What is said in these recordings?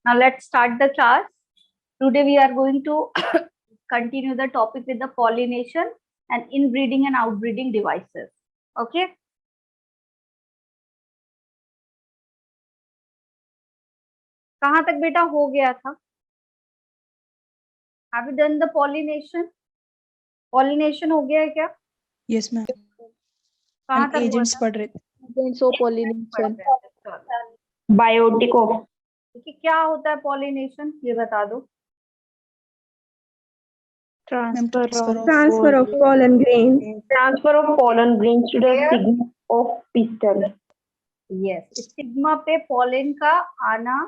Now let's start the class. Today we are going to continue the topic with the pollination and inbreeding and outbreeding devices. Okay. कहाँ तक बेटा हो गया था? Have you done the pollination? Pollination हो गया है क्या? Yes ma'am. कहाँ तक agents पढ़ रहे थे. Agents of pollination. बायोटिक हो. क्या होता है pollination? ये बता दो. Transfer of pollen grains. Transfer of pollen grains to the stigma of pistil. Yes, stigma पे पॉलन का आना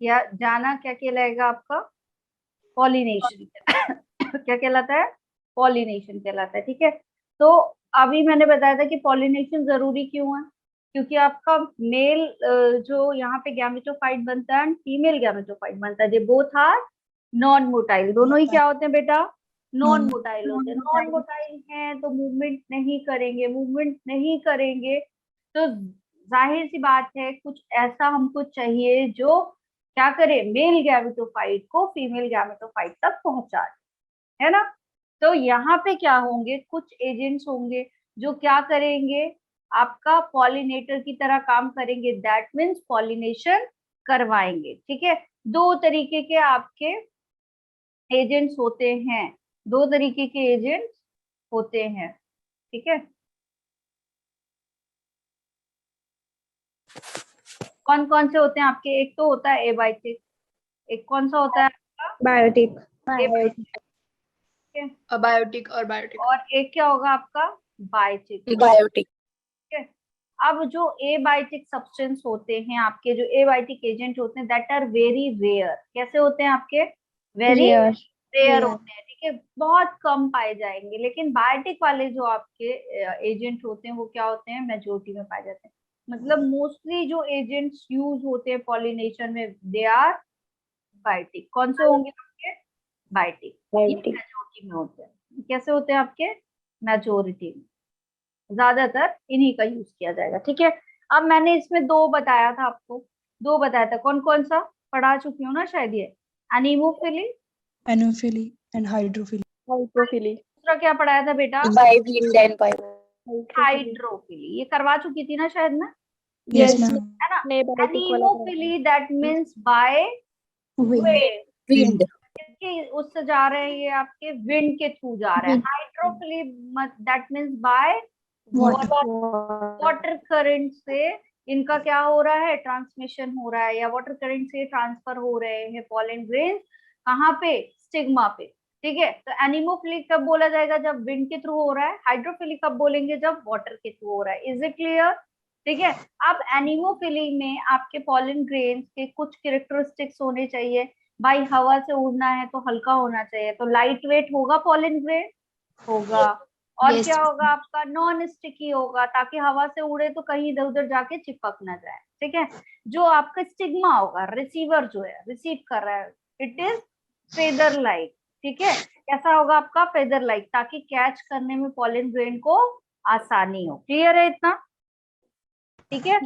या जाना क्या कहलाएगा आपका? पॉलिनेशन. क्या कहलाता है? पॉलिनेशन कहलाता है. ठीक है. तो अभी मैंने बताया था कि पॉलिनेशन जरूरी क्यों है, क्योंकि आपका मेल जो यहाँ पे गैमेटोफाइट बनता है, फीमेल गैमेटोफाइट बनता है. ये बोथ आर नॉन मोटाइल. दोनों ही क्या होते हैं बेटा? नॉन मोटाइल होते हैं. नॉन मोटाइल हैं तो मूवमेंट नहीं करेंगे. मूवमेंट नहीं करेंगे तो जाहिर सी बात है कुछ ऐसा हमको चाहिए जो क्या करे? मेल गैमेटोफाइट को फीमेल गैमेटोफाइट तक पहुंचा दे, है ना. तो यहाँ पे क्या होंगे? कुछ एजेंट्स होंगे जो क्या करेंगे? आपका पॉलिनेटर की तरह काम करेंगे. दैट मीन्स पॉलिनेशन करवाएंगे. ठीक है. दो तरीके के आपके एजेंट्स होते हैं. दो तरीके के एजेंट्स होते हैं. ठीक है. कौन कौन से होते हैं आपके? एक तो होता है एबायोटिक. एक कौन सा होता है आपका? Biotic. Abiotic और biotic. और एक क्या होगा आपका? बायोटिक. Biotic. ठीक है. अब जो एबायोटिक सब्सटेंस होते हैं आपके, जो एबायोटिक एजेंट होते हैं, दैट आर वेरी रेयर. कैसे होते हैं आपके? वेरी रेयर होते हैं. ठीक है. बहुत कम पाए जाएंगे. लेकिन बायोटिक वाले जो आपके एजेंट होते हैं वो क्या होते हैं? मेजोरिटी में पाए जाते हैं. मतलब मोस्टली जो एजेंट्स यूज होते हैं पॉलिनेशन में, दे आर बायोटिक. कौन से होंगे आपके? बायोटिक. मेजोरिटी में होते हैं. कैसे होते हैं आपके? मेजोरिटी में. ज्यादातर इन्हीं का यूज किया जाएगा. ठीक है. अब मैंने इसमें दो बताया था आपको. दो बताया था. कौन कौन सा पढ़ा चुकी हूँ ना शायद? ये एनीमोफिली, Anopheles and hydrophily. दूसरा क्या पढ़ाया था बेटा? Bivalent and hydrophily. ये करवा चुकी थी ना शायद ना? Yes ma'am. है ना. Anemophily that means by wind. उससे जा रहे हैं, ये आपके विंड के थ्रू जा रहे हैं. Hydrophily that means by water current से इनका क्या हो रहा है? ट्रांसमिशन हो रहा है, या वाटर करंट से ट्रांसफर हो रहे हैं पॉलन ग्रेन्स. कहाँ पे? स्टिग्मा पे. ठीक है. तो एनीमोफिलिक कब बोला जाएगा? जब विंड के थ्रू हो रहा है. हाइड्रोफिलिक कब बोलेंगे? जब वाटर के थ्रू हो रहा है. Is it clear? ठीक है. अब एनीमोफिली में आपके पॉलन ग्रेन्स के कुछ कैरेक्टरिस्टिक्स होने चाहिए. भाई हवा से उड़ना है तो हल्का होना चाहिए. तो लाइट वेट होगा पॉलन ग्रेन? होगा. और क्या होगा आपका? नॉन स्टिकी होगा, ताकि हवा से उड़े तो कहीं इधर उधर जाके चिपक ना जाए. ठीक है. जो आपका स्टिग्मा होगा, रिसीवर जो है, रिसीव कर रहा है, इट इज फेदर लाइक. ठीक है. कैसा होगा आपका? फेदर लाइक, ताकि कैच करने में पॉलन ग्रेन को आसानी हो. क्लियर है इतना? ठीक है.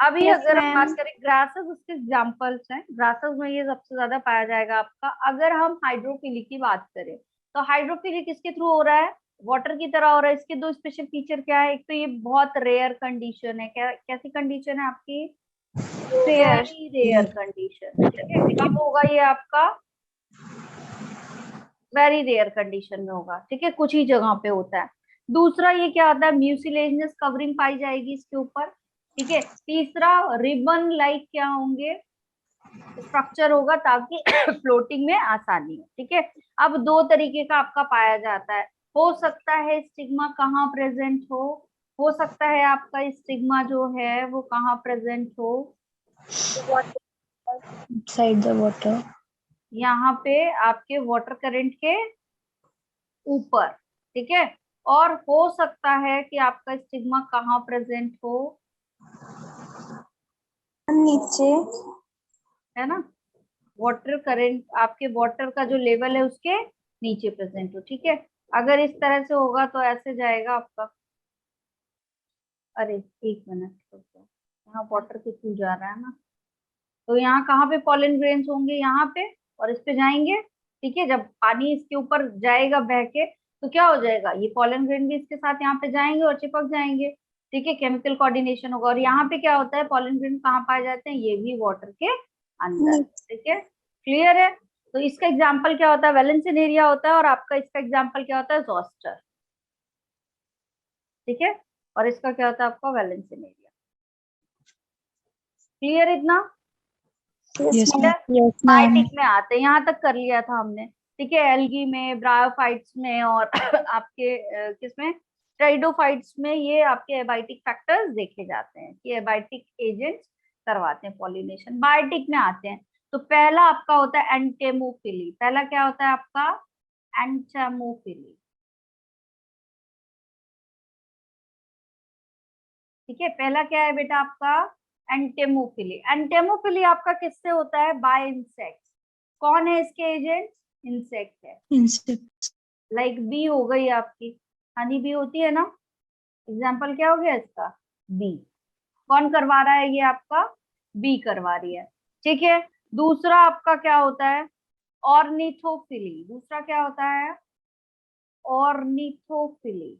अभी अगर हम बात करें ग्रासेस, उसके एग्जांपल्स हैं. ग्रासेस में ये सबसे ज्यादा पाया जाएगा आपका. अगर हम हाइड्रोफिलिक की बात करें तो हाइड्रोफिलिक किसके थ्रू हो रहा है? वाटर की तरह हो रहा है. इसके दो स्पेशल फीचर क्या है? एक तो ये बहुत रेयर कंडीशन है. कैसी कंडीशन है आपकी? Very rare condition. ठीक है. कब होगा ये आपका? वेरी रेयर कंडीशन में होगा. ठीक है. कुछ ही जगह पे होता है. दूसरा ये क्या होता है? म्यूसिलेजिनस कवरिंग पाई जाएगी इसके ऊपर. ठीक है. तीसरा रिबन लाइक क्या होंगे? स्ट्रक्चर होगा, ताकि फ्लोटिंग में आसानी हो. ठीक है. अब दो तरीके का आपका पाया जाता है. हो सकता है स्टिग्मा कहाँ प्रेजेंट हो सकता है आपका स्टिग्मा जो है वो कहाँ प्रेजेंट हो? Inside the water. यहाँ पे आपके वाटर करंट के ऊपर. ठीक है. और हो सकता है कि आपका स्टिग्मा कहाँ प्रेजेंट हो? नीचे. है ना. वाटर करंट, आपके वाटर का जो लेवल है उसके नीचे प्रेजेंट हो. ठीक है. अगर इस तरह से होगा तो ऐसे जाएगा आपका. अरे एक मिनट, यहाँ वाटर के थ्रू जा रहा है ना. तो यहाँ कहाँ पे पॉलन ग्रेन्स होंगे, यहाँ पे, और इस पे जाएंगे। ठीक है, जब पानी इसके ऊपर जाएगा बह के तो क्या हो जाएगा, ये पॉलन ग्रेन भी इसके साथ यहाँ पे जाएंगे और चिपक जाएंगे। ठीक है, केमिकल कोऑर्डिनेशन होगा। और यहाँ पे क्या होता है, पॉलन ग्रेन कहाँ पाए जाते हैं, ये भी वाटर के अंदर। ठीक है, क्लियर है। तो इसका एग्जाम्पल क्या होता है, वैलेंसियन एरिया होता है, और आपका इसका एग्जाम्पल क्या होता है, ज़ोस्टर। ठीक है, और इसका क्या होता है आपका वैलेंसियन एरिया। क्लियर इतना? Yes, ma'am. Yes, बायोटिक में आते हैं, यहाँ तक कर लिया था हमने। ठीक है, एल्गी में, ब्रायोफाइट्स में, और आपके किसमें, ट्राइडोफाइट्स में ये आपके एबायोटिक फैक्टर्स देखे जाते हैं कि एबायोटिक एजेंट्स करवाते हैं पॉलिनेशन। बायोटिक में आते हैं तो पहला आपका होता है एंटेमोफिली। पहला क्या होता है आपका, एंटेमोफिली। ठीक है, पहला क्या है बेटा आपका, एंटेमोफिली। एंटेमोफिली आपका किससे होता है, बाय इंसेक्ट। कौन है इसके एजेंट, इंसेक्ट है। Insects. लाइक बी हो गई आपकी, हनी बी होती है ना, एग्जाम्पल क्या हो गया इसका, बी। कौन करवा रहा है, ये आपका बी करवा रही है। ठीक है, दूसरा आपका क्या होता है, ऑर्निथोफिली। दूसरा क्या होता है, ऑर्निथोफिली।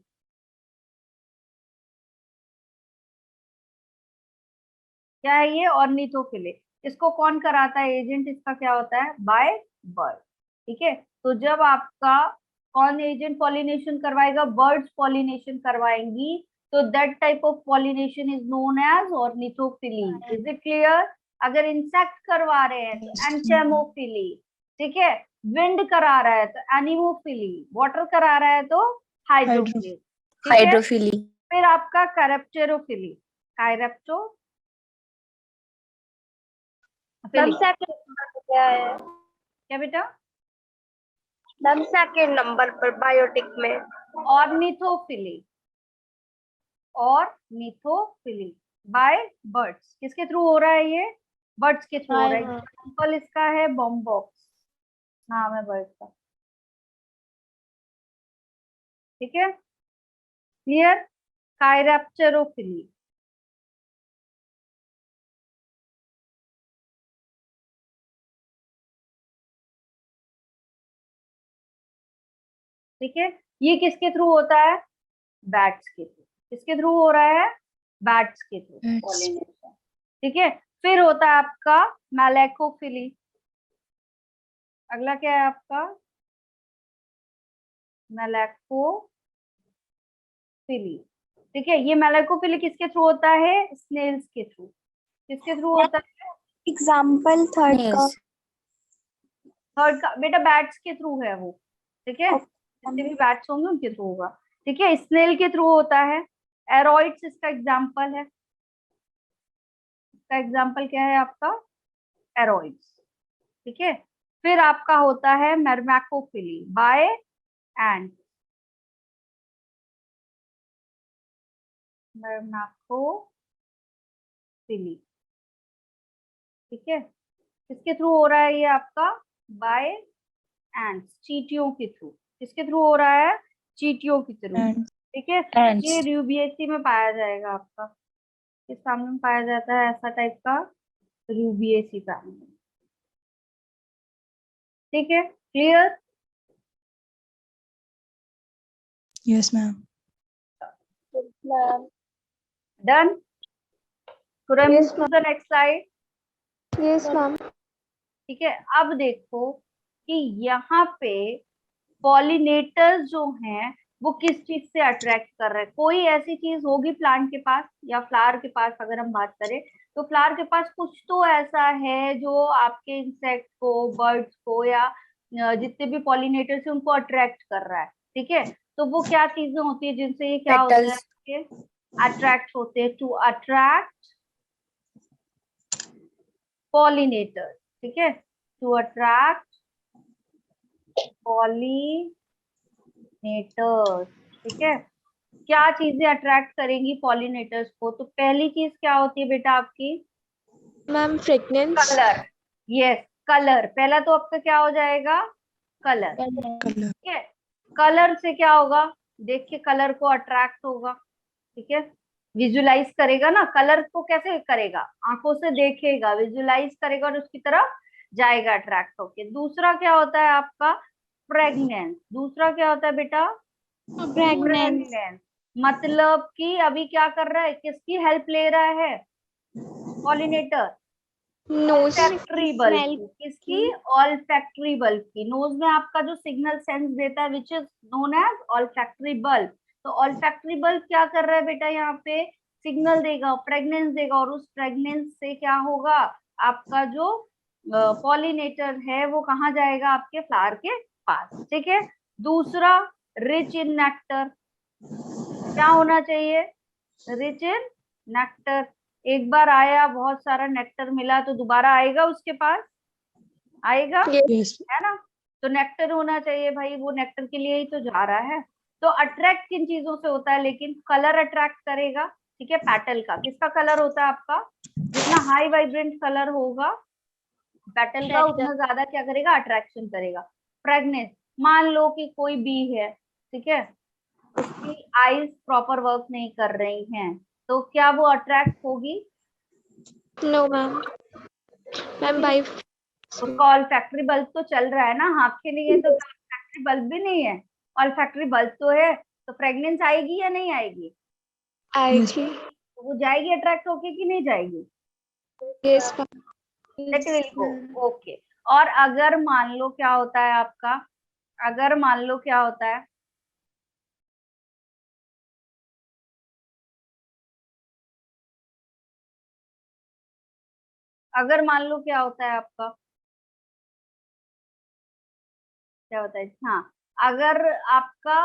क्या है ये, ऑर्निथोफिली। इसको कौन कराता है, एजेंट इसका क्या होता है, बाय बर्ड। ठीक है, तो जब आपका कौन एजेंट पॉलिनेशन करवाएगा, बर्ड्स पॉलिनेशन करवाएंगी, तो that type of pollination is known as ornithophily. Is it clear? अगर इंसेक्ट करवा रहे हैं तो एंटेमोफिली। ठीक है, विंड करा रहा है तो एनिमोफिली, वाटर करा रहा है तो हाइड्रोफिली। ठीक है, Hydrophily. फिर आपका कैरेप्टेरोफिली। कैरेप्टो मैम सेकंड नंबर पे क्या है? क्या बेटा, मैम सेकंड नंबर पर बायोटिक में। ऑर्निथोफिली। Ornithophily bye birds. किसके थ्रू हो रहा है ये, बर्ड्स के थ्रू हो रहा है। एग्जाम्पल इसका है बॉम्बॉक्स, नाम है बर्ड का। ठीक है, क्लियर। कायरैप्टेरोफिली। ठीक है, ये किसके थ्रू होता है, बैट्स के थ्रू। किसके थ्रू हो रहा है, बैट्स के थ्रू Bats. पॉलिनेशन। ठीक है, फिर होता है आपका मैलेकोफिली। अगला क्या है आपका, मैलेकोफिली। ठीक है, ये मैलेकोफिली किसके थ्रू होता है, स्नेल्स के थ्रू। किसके थ्रू होता है, एग्जाम्पल थर्ड का। थर्ड का बेटा बैट्स के थ्रू है वो। ठीक है, जितने भी बैट्स होंगे उनके थ्रू होगा। ठीक है, स्नेल के थ्रू होता है। एरोइड्स इसका एग्जाम्पल है। इसका एग्जाम्पल क्या है आपका, एरोइड्स। ठीक है, फिर आपका होता है मर्मैकोफिली बाय एंड। मर्मैकोफिली। ठीक है, किसके थ्रू हो रहा है ये आपका, बाय एंड, चींटियों के थ्रू। किसके थ्रू हो रहा है, चींटियों के थ्रू। Ants. ठीक है, Ants. ये रूबिएसी में पाया जाएगा आपका, किस फैमिली में पाया जाता है ऐसा टाइप का, रूबिएसी फैमिली। ठीक है, clear. Yes, ma'am. Done. Yes, to the next slide. Yes ma'am. ठीक है, अब देखो कि यहाँ पे पॉलिनेटर्स जो हैं वो किस चीज से अट्रैक्ट कर रहे हैं। कोई ऐसी चीज होगी प्लांट के पास या फ्लावर के पास, अगर हम बात करें तो फ्लावर के पास कुछ तो ऐसा है जो आपके इंसेक्ट को, बर्ड्स को, या जितने भी पॉलिनेटर्स हैं उनको अट्रैक्ट कर रहा है। ठीक है, तो वो क्या चीजें होती है जिनसे ये क्या होता है, अट्रैक्ट होते हैं, टू अट्रैक्ट पॉलिनेटर्स। ठीक है, टू अट्रैक्ट पॉलिनेटर्स। ठीक है, क्या चीजें अट्रैक्ट करेंगी पॉलिनेटर्स को, तो पहली चीज क्या होती है बेटा आपकी, ma'am fragrance. Colour. Yes, colour. पहला तो आपका क्या हो जाएगा, कलर। Color. ठीक है, कलर से क्या होगा, देख के कलर को अट्रैक्ट होगा। ठीक है, विजुलाइज करेगा ना, कलर को कैसे करेगा, आंखों से देखेगा, विजुलाइज करेगा और उसकी तरफ जाएगा अट्रैक्ट होके। दूसरा क्या होता है आपका, प्रेग्नेंस। दूसरा क्या होता है बेटा, प्रेग्नेंस। मतलब कि अभी क्या कर रहा है, किसकी हेल्प ले रहा है, pollinator, nose olfactory bulb smell की। किसकी, ऑल्फैक्टरी बल्ब की। नोज में आपका जो सिग्नल सेंस देता है which is known as olfactory bulb. तो ऑल्फैक्टरी बल्ब क्या कर रहा है बेटा, यहाँ पे सिग्नल देगा, प्रेग्नेंस देगा, और उस प्रेग्नेंस से क्या होगा, आपका जो पॉलिनेटर है वो कहाँ जाएगा, आपके फ्लावर के पास। ठीक है। दूसरा, रिच इन नेक्टर। क्या होना चाहिए, रिच इन नेक्टर। एक बार आया, बहुत सारा नेक्टर मिला, तो दोबारा आएगा उसके पास, आएगा, Yes. है ना। तो नेक्टर होना चाहिए भाई, वो नेक्टर के लिए ही तो जा रहा है। तो अट्रैक्ट किन चीजों से होता है, लेकिन कलर अट्रैक्ट करेगा। ठीक है, पेटल का किसका कलर होता है आपका, जितना हाई वाइब्रेंट कलर होगा पेटल का, उतना ज्यादा क्या करेगा, अट्रैक्शन करेगा। फ्रेगनेंस, मान लो कि कोई बी है, ठीक है, उसकी आईज प्रॉपर वर्क नहीं कर रही हैं, तो क्या वो अट्रैक्ट होगी, नो मैम। मैम बाय उसका ऑल्फैक्टरी बल्ब तो चल रहा है ना, आंखें नहीं है तो ऑल्फैक्टरी बल्ब भी नहीं है, ऑल्फैक्टरी बल्ब तो है, तो फ्रेग्रेंस आएगी या नहीं आएगी, आएगी। तो वो जाएगी अट्रैक्ट होके कि नहीं जाएगी, yes that will go. Okay. और अगर मान लो क्या होता है आपका, अगर मान लो क्या होता है, अगर मान लो क्या होता है आपका, क्या होता है, हाँ, अगर आपका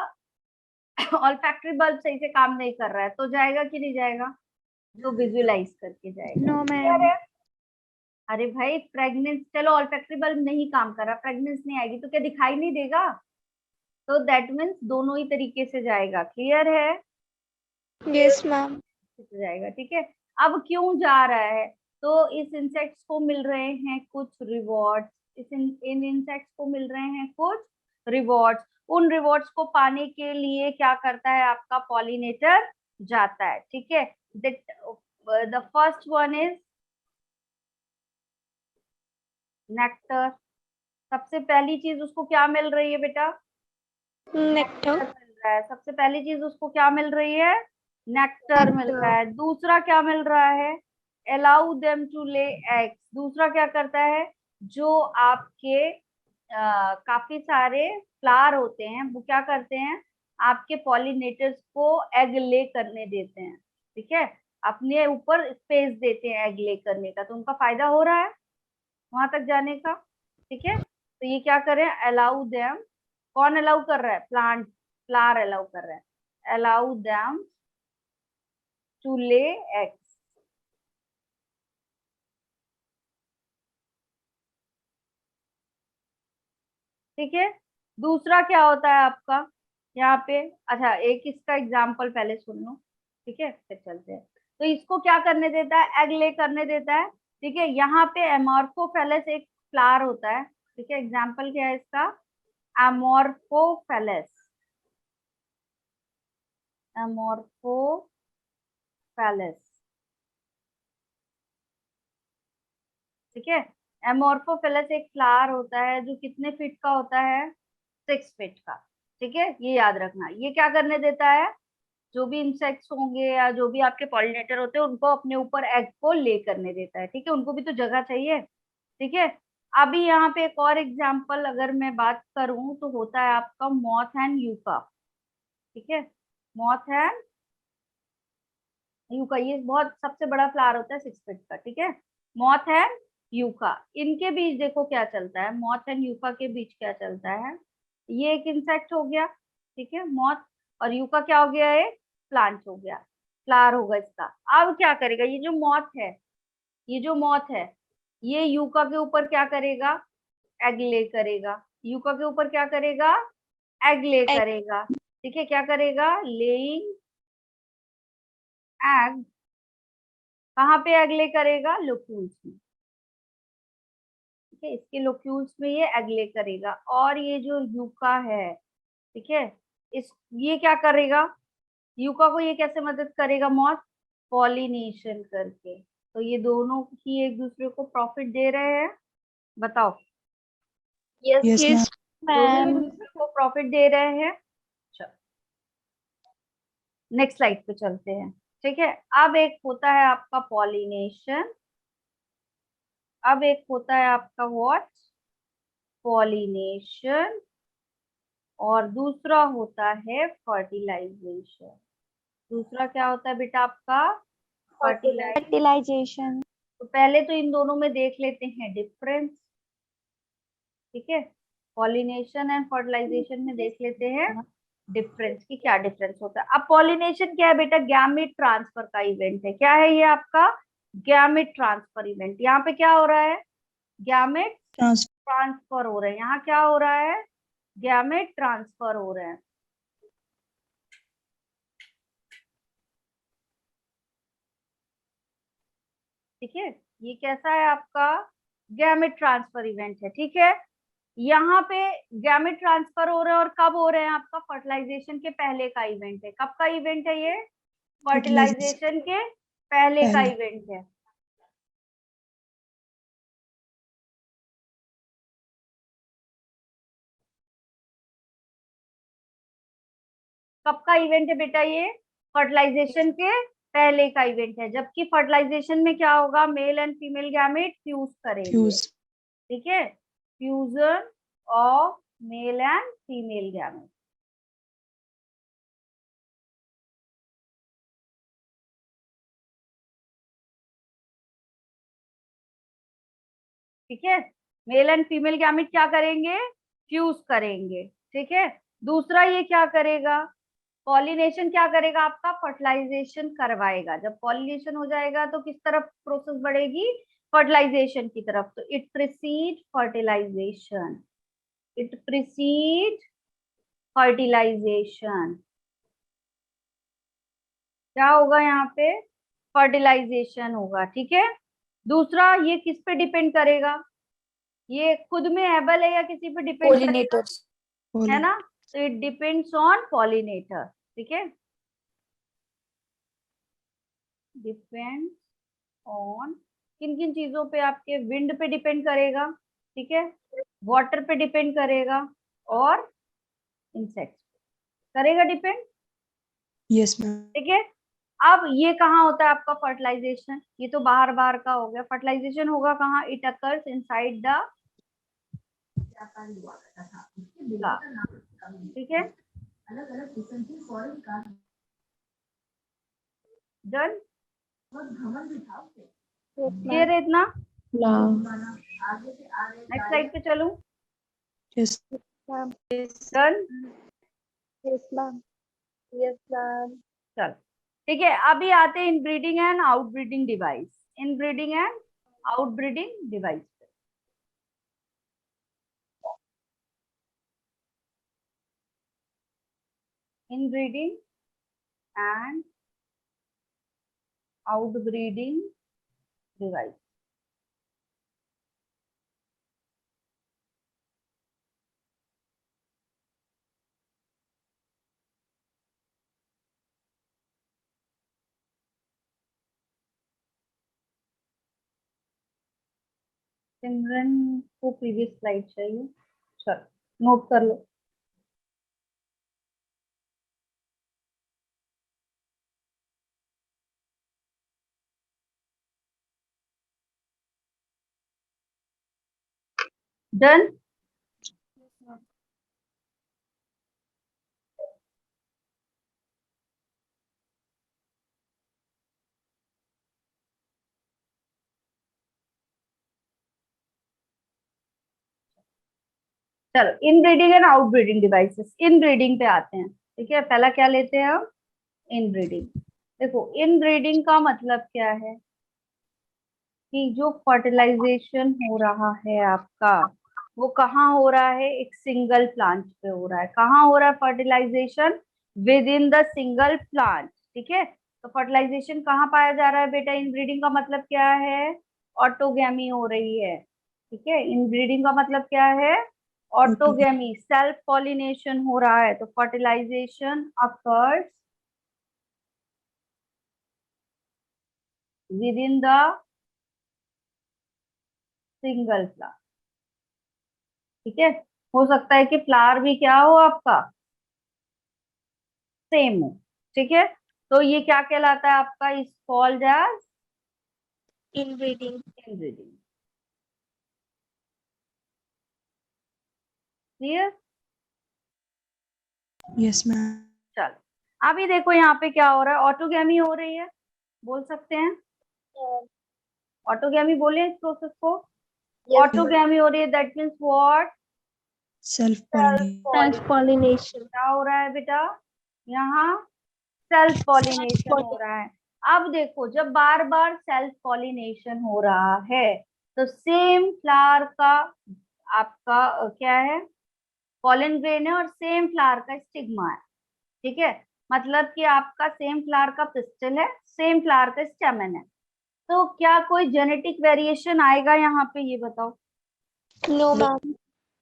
ऑल्फैक्टरी बल्ब सही से काम नहीं कर रहा है तो जाएगा कि नहीं जाएगा, तो विजुलाइज करके जाएगा। No clear ma'am. है। अरे भाई प्रेग्नेंस, चलो ऑल्फैक्टरी बल्ब नहीं काम कर रहा, प्रेग्नेंस नहीं आएगी तो क्या दिखाई नहीं देगा, तो दैट मीन्स दोनों ही तरीके से जाएगा। क्लियर है, यस मैम। जाएगा। ठीक है। अब क्यों जा रहा है, तो इस इंसेक्ट्स को मिल रहे हैं कुछ रिवॉर्ड्स, इन इंसेक्ट्स को मिल रहे हैं कुछ रिवॉर्ड्स। उन रिवॉर्ड्स को पाने के लिए क्या करता है आपका पॉलिनेटर, जाता है। ठीक है। The first one is nectar. सबसे पहली चीज उसको क्या मिल रही है बेटा, नेक्टर। मिल रहा है। सबसे पहली चीज उसको क्या मिल रही है, नेक्टर मिल रहा है। दूसरा क्या मिल रहा है, allow them to lay eggs. दूसरा क्या करता है, जो आपके काफी सारे फ्लावर होते हैं वो क्या करते हैं, आपके पॉलिनेटर्स को एग ले करने देते हैं। ठीक है, अपने ऊपर स्पेस देते हैं एग ले करने का, तो उनका फायदा हो रहा है वहां तक जाने का। ठीक है, तो ये क्या करें, अलाउ देम, कौन अलाउ कर रहा है, प्लांट, फ्लावर अलाउ कर रहा है, allow them to lay eggs. ठीक है। दूसरा क्या होता है आपका यहाँ पे, अच्छा एक इसका एग्जाम्पल पहले सुन लो, ठीक है, फिर चलते हैं। तो इसको क्या करने देता है, एग ले करने देता है। ठीक है, यहाँ पे एमॉर्फोफेलस एक फ्लावर होता है। ठीक है, एग्जाम्पल क्या है इसका, एमॉर्फोफेलस, एमॉर्फोफेलस। ठीक है, एमॉर्फोफिलस एक फ्लावर होता है जो कितने फीट का होता है, 6 फीट का। ठीक है, ये याद रखना। ये क्या करने देता है, जो भी इंसेक्ट्स होंगे या जो भी आपके पॉलिनेटर होते हैं उनको अपने ऊपर एग को ले करने देता है। ठीक है, उनको भी तो जगह चाहिए। ठीक है, अभी यहाँ पे एक और एग्जाम्पल अगर मैं बात करूं तो होता है आपका मॉथ एंड यूका। ठीक है, मॉथ एंड यूका, ये बहुत सबसे बड़ा फ्लावर होता है 6 फीट का। ठीक है, मॉथ एंड यूका, इनके बीच देखो क्या चलता है, मॉथ एंड यूका के बीच क्या चलता है, ये एक इंसेक्ट हो गया। ठीक है, मॉथ, और यूका क्या हो गया, एक प्लांट हो गया, फ्लावर होगा इसका। अब क्या करेगा, ये जो मॉथ है, ये जो मॉथ है, ये यूका के ऊपर क्या करेगा, एग ले करेगा। यूका के ऊपर क्या करेगा, एग ले करेगा। ठीक है, क्या करेगा, लेइंग एग, कहाँ पे एग ले करेगा, लोक्यूल्स में। ठीक है, इसके लोक्यूल्स में ये एग ले करेगा। और ये जो यूका है, ठीक है, इस, ये क्या करेगा, यूका को ये कैसे मदद करेगा, मॉथ, पॉलिनेशन करके। तो ये दोनों ही एक दूसरे को प्रॉफिट दे रहे हैं, बताओ। Yes, Yes, ma'am. दोनों एक ma'am. दूसरे को प्रॉफिट दे रहे हैं। नेक्स्ट स्लाइड पे चलते हैं, ठीक है। अब एक होता है आपका पॉलिनेशन, अब एक होता है आपका व्हाट, पॉलिनेशन, और दूसरा होता है फर्टिलाइजेशन। दूसरा क्या होता है बेटा आपका, फर्टिलाइजेशन। Fertilization. तो पहले तो इन दोनों में देख लेते हैं डिफरेंस, ठीक है। पॉलिनेशन एंड फर्टिलाइजेशन में देख लेते हैं डिफरेंस की क्या डिफरेंस होता है। अब पॉलिनेशन क्या है बेटा, गैमेट ट्रांसफर का इवेंट है। क्या है ये आपका, गैमेट ट्रांसफर इवेंट। यहाँ पे क्या हो रहा है, गैमेट Trans ट्रांसफर हो रहे हैं। यहाँ क्या हो रहा है, गैमेट ट्रांसफर हो रहे हैं। ठीक है, ये कैसा है आपका, गैमेट ट्रांसफर इवेंट है, ठीक है। यहाँ पे गैमेट ट्रांसफर हो रहे हैं और कब हो रहे हैं, आपका फर्टिलाइजेशन के पहले का इवेंट है। कब का इवेंट है ये, fertilization. फर्टिलाइजेशन के पहले का पहले. इवेंट है। कब का इवेंट है बेटा ये, फर्टिलाइजेशन के पहले का इवेंट है। जबकि फर्टिलाइजेशन में क्या होगा, male and female gamete fuse करेंगे, Fuse. ठीक है, fusion of male and female gamete. ठीक है, मेल एंड फीमेल गैमेट क्या करेंगे, फ्यूज करेंगे, ठीक है। दूसरा ये क्या करेगा, पॉलिनेशन क्या करेगा आपका, फर्टिलाइजेशन करवाएगा। जब पॉलिनेशन हो जाएगा तो किस तरफ प्रोसेस बढ़ेगी, फर्टिलाइजेशन की तरफ। तो it precede fertilisation, it precede fertilisation. क्या होगा यहाँ पे, फर्टिलाइजेशन होगा, ठीक है। दूसरा ये किस पे डिपेंड करेगा, ये खुद में एबल है या किसी पे डिपेंड करेगा, है ना। तो इट डिपेंड्स ऑन पॉलिनेटर, ठीक है, डिपेंड ऑन किन किन चीजों पे, आपके विंड पे डिपेंड करेगा, ठीक है, वाटर पे डिपेंड करेगा, और इंसेक्ट्स करेगा डिपेंड, Yes, ma'am. ठीक है। अब ये कहाँ होता है आपका फर्टिलाइजेशन, ये तो बाहर बाहर का हो गया। फर्टिलाइजेशन होगा कहाँ, इट अकर्स इनसाइड द, ठीक है, डन, क्लियर है इतना। Yeah. नेक्स्ट स्लाइड पे चलूं, Yes. Ma'am. Done, Yes, ma'am. Yes, ma'am. चल ठीक है। अभी आते हैं inbreeding and outbreeding devices, inbreeding and outbreeding devices. Inbreeding and outbreeding devices. Simran को प्रीवियस स्लाइड चाहिए, चल नोट कर लो। डन, चलो inbreeding and outbreeding devices. Inbreeding पे आते हैं, ठीक है। पहला क्या लेते हैं हम, इनब्रीडिंग। देखो इनब्रीडिंग का मतलब क्या है, कि जो फर्टिलाइजेशन हो रहा है आपका, वो कहाँ हो रहा है, एक सिंगल प्लांट पे हो रहा है। कहाँ हो रहा है fertilisation, within the single plant, ठीक है। तो फर्टिलाइजेशन कहाँ पाया जा रहा है बेटा, इनब्रीडिंग का मतलब क्या है, ऑटोगैमी हो रही है, ठीक है। इनब्रीडिंग का मतलब क्या है, ऑटोगैमी, सेल्फ पॉलिनेशन हो रहा है। तो fertilisation occurs within the single flower. ठीक है, हो सकता है कि फ्लावर भी क्या हो आपका, सेम हो। ठीक है, तो ये क्या कहलाता है आपका, is called as Inbreeding. Inbreeding. Clear? Yes, ma'am. चलो अभी देखो यहाँ पे क्या हो रहा है, ऑटोगैमी हो रही है, बोल सकते हैं ऑटोगैमी, बोले इस प्रोसेस को। ऑटोगैमी हो रही है, that means what, Self-pollination. Self-pollination. क्या हो रहा है बेटा, यहाँ सेल्फ पॉलिनेशन हो रहा है। अब देखो जब बार बार सेल्फ पॉलिनेशन हो रहा है तो सेम फ्लावर का आपका क्या है, पॉलन ग्रेन है और सेम फ्लावर का स्टिग्मा है। ठीक है, मतलब कि आपका सेम फ्लावर का पिस्टल है, सेम फ्लावर का स्टेमन है, तो क्या कोई जेनेटिक वेरिएशन आएगा यहाँ पे, ये बताओ। No, ma'am.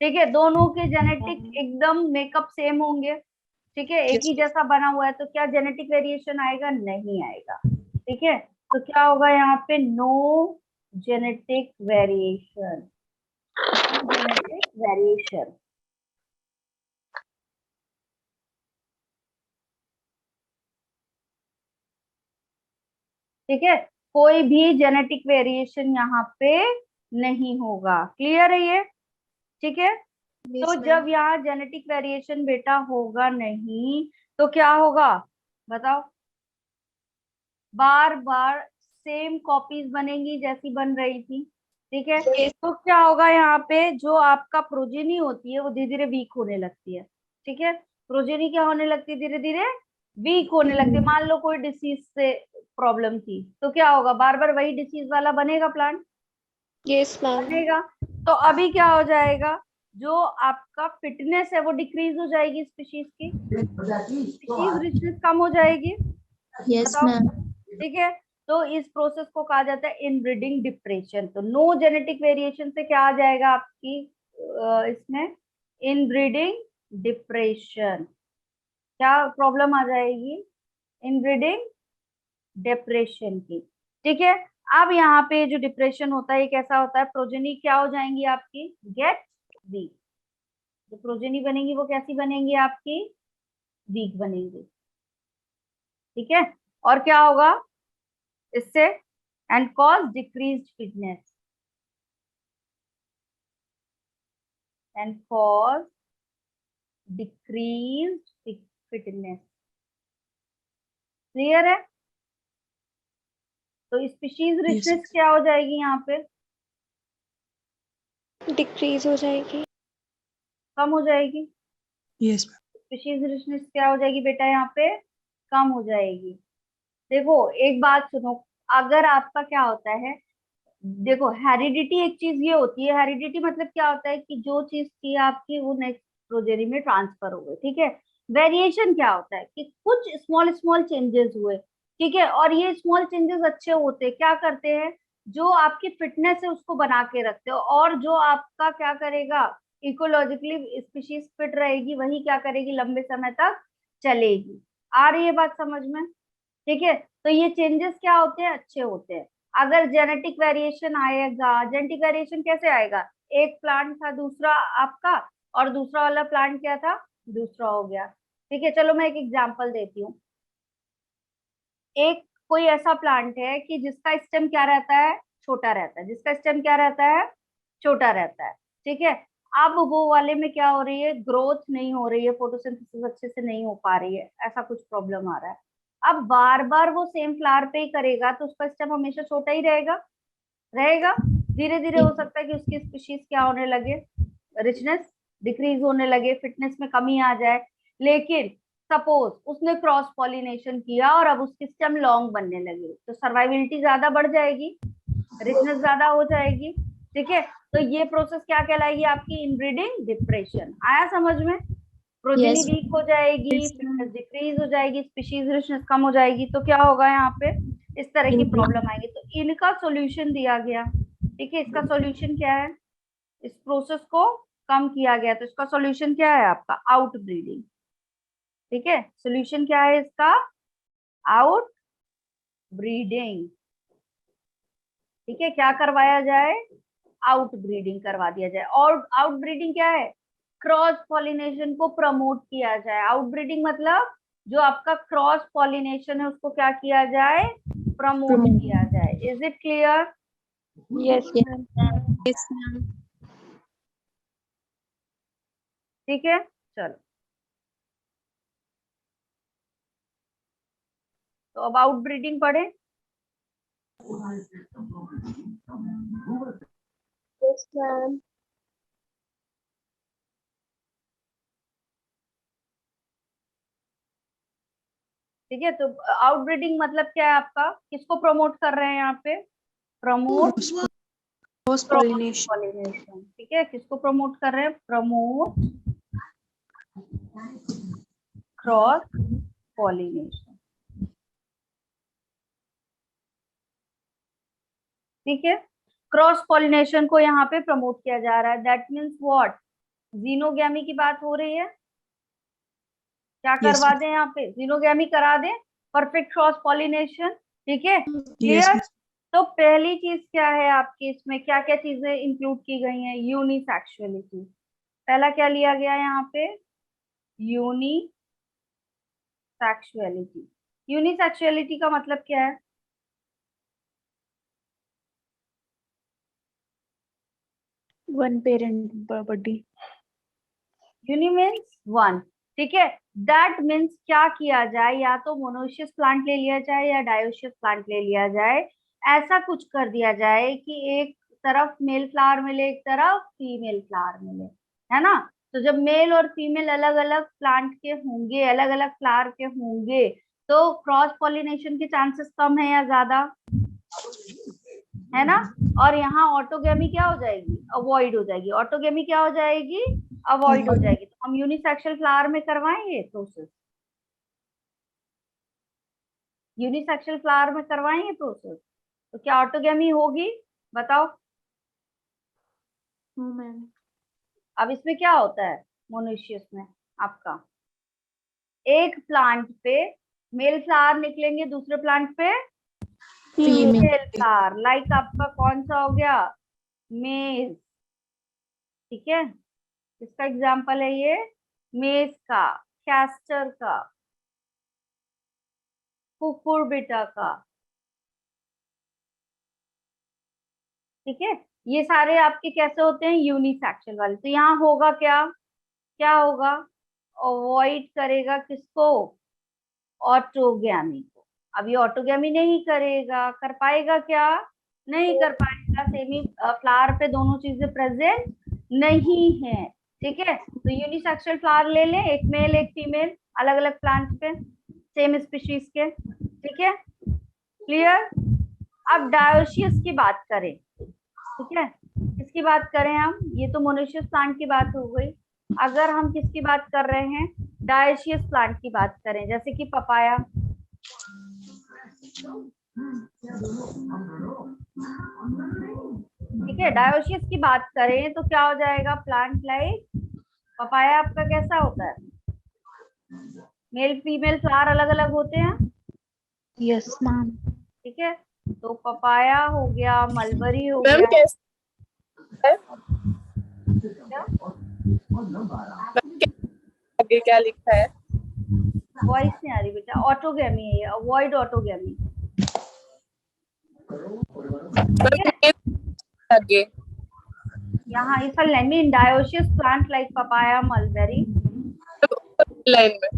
ठीक है, दोनों के जेनेटिक एकदम मेकअप सेम होंगे, ठीक है, एक Yes, ही जैसा बना हुआ है, तो क्या जेनेटिक वेरिएशन आएगा, नहीं आएगा। ठीक है, तो क्या होगा यहाँ पे, no genetic variation, genetic variation. ठीक है, कोई भी जेनेटिक वेरिएशन यहाँ पे नहीं होगा। क्लियर है ये? ठीक है, Yes, तो ma'am. जब यहाँ जेनेटिक वेरिएशन बेटा होगा नहीं तो क्या होगा बताओ, बार बार सेम कॉपीज बनेंगी जैसी बन रही थी। ठीक है, तो क्या होगा यहाँ पे, जो आपका प्रोजेनी होती है वो धीरे धीरे वीक होने लगती है। ठीक है, प्रोजेनी क्या होने लगती है, धीरे धीरे वीक होने लगती है। मान लो कोई डिसीज से प्रॉब्लम थी तो क्या होगा, बार बार वही डिसीज वाला बनेगा प्लांट, Yes, ma'am. बनेगा। तो अभी क्या हो जाएगा, जो आपका फिटनेस है वो डिक्रीज हो जाएगी, स्पीशीज की स्पीशीज रिचनेस कम हो जाएगी। Yes, बताओ। ma'am. ठीक है, तो इस प्रोसेस को कहा जाता है इनब्रीडिंग डिप्रेशन। तो नो जेनेटिक वेरिएशन से क्या आ जाएगा आपकी इसमें, इनब्रीडिंग डिप्रेशन, क्या प्रॉब्लम आ जाएगी, इनब्रीडिंग डिप्रेशन की। ठीक है, अब यहाँ पे जो डिप्रेशन होता है ये कैसा होता है, प्रोजेनी क्या हो जाएंगी आपकी, गेट वीक। जो प्रोजेनी बनेंगी वो कैसी बनेंगी आपकी, वीक बनेंगी। ठीक है, और क्या होगा इससे, and cause decreased fitness, and cause decreased fitness. Clear है? तो स्पीशीज Yes. रिचनेस क्या हो जाएगी यहाँ पे, Decrease हो जाएगी. कम हो जाएगी। Yes, ma'am. स्पीशीज रिचनेस क्या हो जाएगी बेटा, यहाँ पे कम हो जाएगी। देखो एक बात सुनो, अगर आपका क्या होता है, देखो हेरिडिटी एक चीज ये होती है, हेरिडिटी मतलब क्या होता है कि जो चीज थी आपकी वो नेक्स्ट प्रोजेनी में ट्रांसफर हो गई। ठीक है, वेरिएशन क्या होता है कि कुछ स्मॉल स्मॉल चेंजेस हुए। ठीक है, और ये स्मॉल चेंजेस अच्छे होते हैं, क्या करते हैं, जो आपकी फिटनेस है उसको बना के रखते हो, और जो आपका क्या करेगा, इकोलॉजिकली स्पीशीज फिट रहेगी, वही क्या करेगी, लंबे समय तक चलेगी। आ रही है बात समझ में? ठीक है, तो ये चेंजेस क्या होते हैं, अच्छे होते हैं। अगर जेनेटिक वेरिएशन आएगा, जेनेटिक वेरिएशन कैसे आएगा, एक प्लांट था दूसरा आपका, और दूसरा वाला प्लांट क्या था, दूसरा हो गया। ठीक है, चलो मैं एक एग्जांपल देती हूँ। एक कोई ऐसा प्लांट है कि जिसका स्टेम क्या रहता है, छोटा रहता है, जिसका स्टेम क्या रहता है, छोटा रहता है। ठीक है, अब वो वाले में क्या हो रही है, ग्रोथ नहीं हो रही है, फोटोसिंथेसिस अच्छे से नहीं हो पा रही है, ऐसा कुछ प्रॉब्लम आ रहा है। अब बार बार वो सेम फ्लावर पे ही करेगा तो उसका स्टेम हमेशा छोटा ही रहेगा, रहेगा। धीरे धीरे हो सकता है कि उसकी स्पीशीज क्या होने लगे, रिचनेस डिक्रीज होने लगे, फिटनेस में कमी आ जाए। लेकिन सपोज उसने क्रॉस पॉलिनेशन किया और अब उसकी स्टेम लॉन्ग बनने लगी, तो सर्वाइबिलिटी ज्यादा बढ़ जाएगी, रिचनेस ज्यादा हो जाएगी। ठीक है, तो ये प्रोसेस क्या कहलाएगी आपकी, इनब्रीडिंग डिप्रेशन। आया समझ में? Progeny Yes. वीक हो जाएगी, फिटनेस डिक्रीज हो जाएगी, स्पीशीज रिचनेस कम हो जाएगी, तो क्या होगा यहाँ पे, इस तरह की प्रॉब्लम आएगी। तो इनका सॉल्यूशन दिया गया। ठीक है, इसका सॉल्यूशन क्या है, इस प्रोसेस को कम किया गया, तो इसका सॉल्यूशन क्या है आपका, आउट ब्रीडिंग। ठीक है, सॉल्यूशन क्या है इसका, आउट ब्रीडिंग। ठीक है, क्या करवाया जाए, आउट ब्रीडिंग करवा दिया जाए। और आउट ब्रीडिंग क्या है, क्रॉस पॉलिनेशन को प्रमोट किया जाए। आउट ब्रीडिंग मतलब जो आपका क्रॉस पॉलिनेशन है उसको क्या किया जाए, प्रमोट किया जाए। Is it clear? Yes, ma'am. Yes, ma'am. ठीक है, चलो तो अब आउट ब्रीडिंग पढ़े। Yes, ma'am. ठीक है, तो आउट ब्रीडिंग मतलब क्या है आपका, किसको प्रमोट कर रहे हैं यहाँ पे, प्रमोट Cross pollination. पॉलिनेशन। ठीक है, किसको प्रमोट कर रहे हैं, प्रमोट क्रॉस पॉलिनेशन। ठीक है, क्रॉस पॉलिनेशन को यहाँ पे प्रमोट किया जा रहा है। दैट मीन्स व्हाट, जीनोगैमी की बात हो रही है। क्या Yes, करवा दें यहाँ पे, जीनोगैमी करा दें, परफेक्ट क्रॉस पॉलिनेशन। ठीक है, yes, क्लियर? ma'am. तो पहली चीज क्या है आपकी, इसमें क्या क्या चीजें इंक्लूड की गई हैं, यूनिसेक्सुअलिटी। पहला क्या लिया गया यहाँ पे, यूनिसेक्सुअलिटी। यूनिसेक्सुअलिटी का मतलब क्या है, One parent body. Uni means one. ठीक है, दैट मीन्स क्या किया जाए, या तो मोनोशियस प्लांट ले लिया जाए या डायोशियस प्लांट ले लिया जाए। ऐसा कुछ कर दिया जाए कि एक तरफ मेल फ्लावर मिले, एक तरफ फीमेल फ्लावर मिले, है ना। तो जब मेल और फीमेल अलग अलग प्लांट के होंगे, अलग अलग फ्लावर के होंगे, तो क्रॉस पॉलिनेशन के चांसेस कम है या ज्यादा, है ना। और यहाँ ऑटोगेमी क्या हो जाएगी, अवॉइड हो जाएगी। ऑटोगेमी क्या हो जाएगी, अवॉइड हो जाएगी। तो हम यूनिसेक्सुअल फ्लावर में करवाएंगे प्रोसेस, यूनिसेक्सुअल फ्लावर में करवाएंगे प्रोसेस, तो क्या ऑटोगेमी होगी, बताओ। No, ma'am. अब इसमें क्या होता है, मोनोशियस में आपका एक प्लांट पे मेल फ्लावर निकलेंगे, दूसरे प्लांट पे Female. Female flower. लाइक आपका कौन सा हो गया, मेज। ठीक है, इसका एग्जाम्पल है ये, मेज का, कैस्टर का, कुकुरबिटा का। ठीक है, ये सारे आपके कैसे होते हैं, यूनिसेक्सुअल वाले। तो यहाँ होगा क्या, क्या होगा, अवॉइड करेगा किसको, ऑटोगैमी को। अब ये ऑटोगैमी नहीं करेगा, कर पाएगा क्या, नहीं कर पाएगा। सेमी फ्लावर पे दोनों चीजें प्रेजेंट नहीं है। ठीक है, तो यूनिसेक्सुअल फ्लावर ले लें, एक मेल एक फीमेल, अलग अलग प्लांट पे, सेम स्पीशीज के। ठीक है, क्लियर? अब डायोशियस की बात करें, ठीक है, किसकी बात करें हम, ये तो मोनोशियस प्लांट की बात हो गई। अगर हम किसकी बात कर रहे हैं, डायोशियस प्लांट की बात करें, जैसे कि पपाया। ठीक है, डायोशियस की बात करें तो क्या हो जाएगा, प्लांट लाइक पपाया आपका कैसा होता है, मेल फीमेल फ्लावर अलग अलग होते हैं। Yes, ma'am. ठीक है, तो पपाया हो गया, मलबरी हो मैम गया। कैसे है? क्या आगे क्या लिखा है? वॉइस नहीं आ रही बेटा, ऑटोगेमी है ये, अवॉइड ऑटोगेमी। ठीक है, आगे यहाँ इस लाइन में, dioecious plant like papaya mulberry. Line में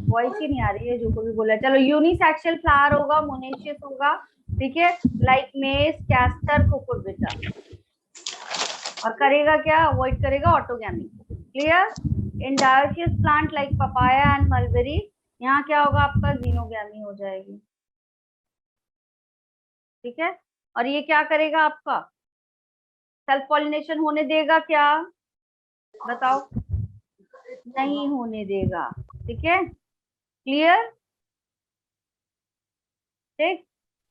वॉइस ही नहीं आ रही है, जो को भी बोला। चलो, यूनिसेक्सुअल फ्लावर होगा, मोनेशियस होगा। ठीक है, लाइक मेस, कैस्टर, कुकुरबिटा। और करेगा क्या, अवॉइड करेगा autogamy. Clear? In dioecious plant like papaya and mulberry, यहाँ क्या होगा आपका, जीनोगैमी हो जाएगी। ठीक है, और ये क्या करेगा आपका, सेल्फ पॉलिनेशन होने देगा क्या, बताओ, नहीं होने देगा। ठीक है, क्लियर? ठीक,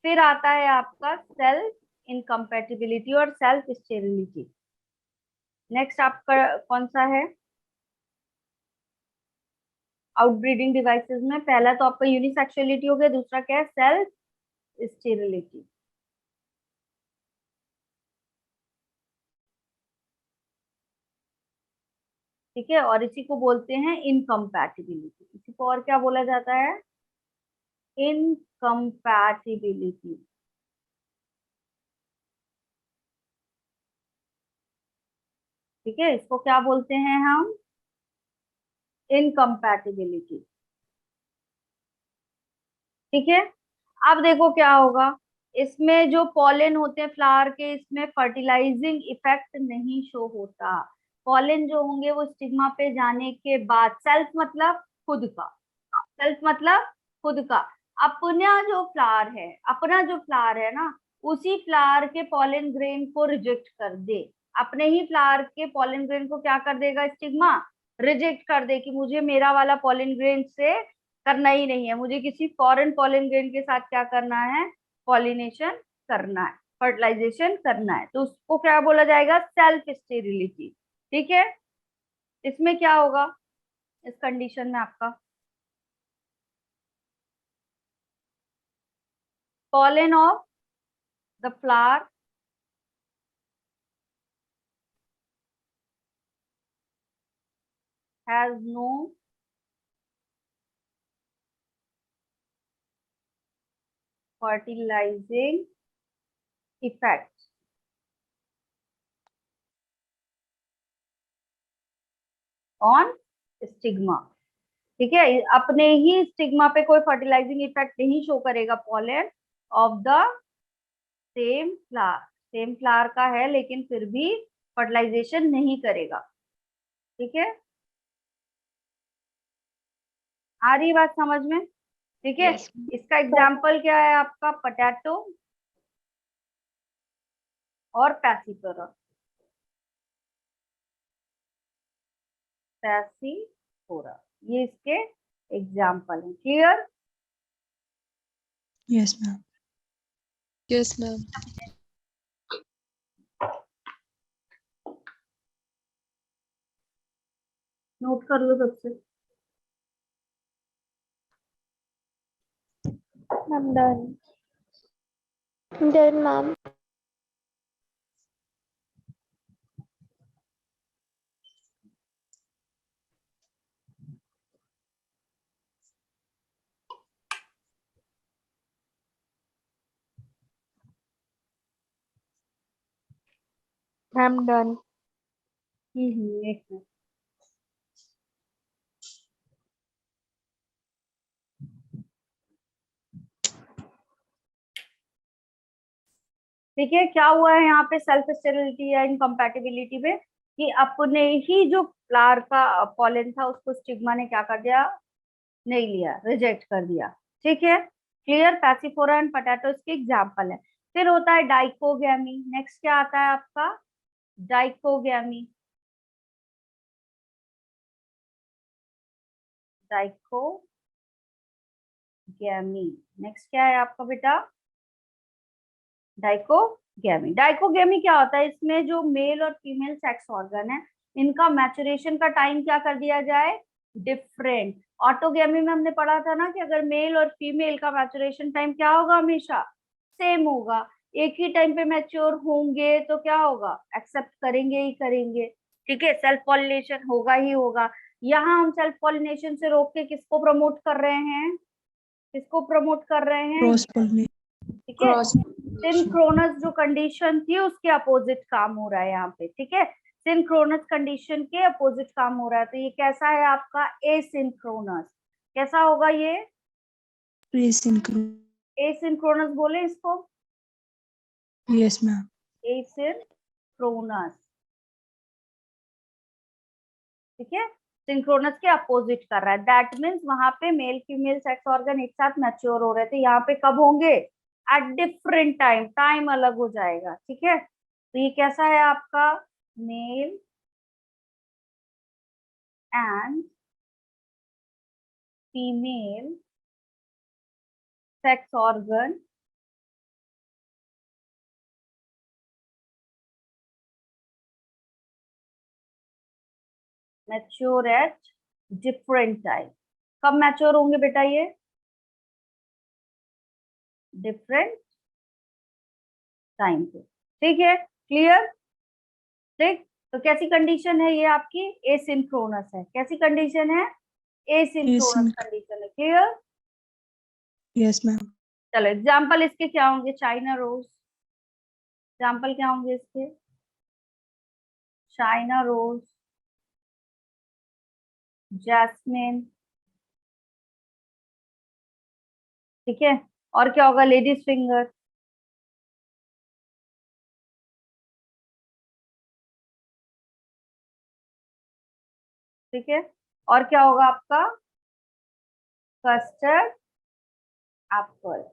फिर आता है आपका सेल्फ इनकम्पेटिबिलिटी और सेल्फ स्टेरिलिटी। नेक्स्ट आपका कौन सा है, आउटब्रीडिंग डिवाइसेस में पहला तो आपका यूनिसेक्सुअलिटी हो गया, दूसरा क्या है, सेल्फ स्टेरिलिटी। ठीक है, और इसी को बोलते हैं इनकम्पैटिबिलिटी। इसी को और क्या बोला जाता है? इनकम्पैटिबिलिटी। ठीक है, इसको क्या बोलते हैं हम? इनकम्पैटिबिलिटी। ठीक है, अब देखो क्या होगा, इसमें जो पॉलन होते हैं फ्लावर के, इसमें फर्टिलाइजिंग इफेक्ट नहीं शो होता। पॉलन जो होंगे वो स्टिग्मा पे जाने के बाद, सेल्फ मतलब खुद का, सेल्फ मतलब खुद का, अपना जो फ्लावर है ना, उसी फ्लावर के पॉलन ग्रेन को रिजेक्ट कर दे। अपने ही फ्लावर के पॉलन ग्रेन को क्या कर देगा स्टिग्मा? रिजेक्ट कर दे कि मुझे मेरा वाला पॉलन ग्रेन से करना ही नहीं है, मुझे किसी फॉरेन पॉलन ग्रेन के साथ क्या करना है? पॉलिनेशन करना है, फर्टिलाइजेशन करना है। तो उसको क्या बोला जाएगा? Self sterility. ठीक है, इसमें क्या होगा इस कंडीशन में? आपका pollen of the flower has no fertilizing effect on stigma। ठीक है, अपने ही स्टिग्मा पे कोई फर्टिलाइजिंग इफेक्ट नहीं शो करेगा pollen of the same flower. Same flower का है लेकिन फिर भी फर्टिलाइजेशन नहीं करेगा। ठीक है, आ रही बात समझ में? ठीक है, Yes. इसका एग्जाम्पल क्या है आपका? पोटैटो और पैसीफेरा। पैसीफोरा, ये इसके एग्जाम्पल हैं। Clear? Yes, ma'am. Yes, ma'am. Note कर लो सबसे। I'm done. Done, ma'am. I'm done. एक मिनट। ठीक है, क्या हुआ है यहाँ पे सेल्फ स्टेरिलिटी या इनकम्पैटिबिलिटी में? कि अपने ही जो फ्लावर का पॉलन था उसको स्टिग्मा ने क्या कर दिया? नहीं लिया, रिजेक्ट कर दिया। ठीक है, क्लियर? पैसीफोरा एंड पोटैटो इसके एग्जाम्पल है। फिर होता है डाइकोगैमी। नेक्स्ट क्या आता है आपका? डाइकोगैमी। डाइकोगैमी नेक्स्ट क्या है आपका बेटा? डाइकोगैमी। डाइकोगैमी क्या होता है? इसमें जो मेल और फीमेल सेक्स ऑर्गन है, इनका मैचुरेशन का टाइम क्या कर दिया जाए? डिफरेंट। ऑटोगैमी में हमने पढ़ा था ना कि अगर मेल और फीमेल का मैचुरेशन टाइम क्या होगा? हमेशा सेम होगा। एक ही टाइम पे मैच्योर होंगे तो क्या होगा? एक्सेप्ट करेंगे ही करेंगे। ठीक है, सेल्फ पॉलिनेशन होगा ही होगा। यहाँ हम सेल्फ पॉलिनेशन से रोक के किसको प्रमोट कर रहे हैं? किसको प्रमोट कर रहे हैं? Cross pollination. ठीक है, सिंक्रोनस जो कंडीशन थी उसके अपोजिट काम हो रहा है यहाँ पे। ठीक है, सिंक्रोनस कंडीशन के अपोजिट काम हो रहा है। तो ये कैसा है आपका? एसिंक्रोनस। कैसा होगा ये? Asynchronous. एसिंक्रोनस बोले इसको? Yes, ma'am. एसिंक्रोनस। ठीक है, सिंक्रोनस के अपोजिट कर रहा है। दैट मीन्स वहां पे मेल फीमेल सेक्स ऑर्गन एक साथ मैच्योर हो रहे थे, यहाँ पे कब होंगे? At different time. टाइम अलग हो जाएगा। ठीक है, तो ये कैसा है आपका? Male and female sex organ mature at different time. कब मैच्योर होंगे बेटा ये? डिफरेंट टाइम पे। ठीक है, क्लियर? ठीक, तो कैसी कंडीशन है ये आपकी? एसिंक्रोनस है। कैसी कंडीशन है? एसिंक्रोनस कंडीशन है। क्लियर? Yes ma'am. चलो एग्जाम्पल इसके क्या होंगे? चाइना रोज, एग्जाम्पल क्या होंगे इसके? चाइना रोज, जैस्मिन, ठीक है। और क्या होगा? लेडीज फिंगर, ठीक है। और क्या होगा आपका? Custard Apple.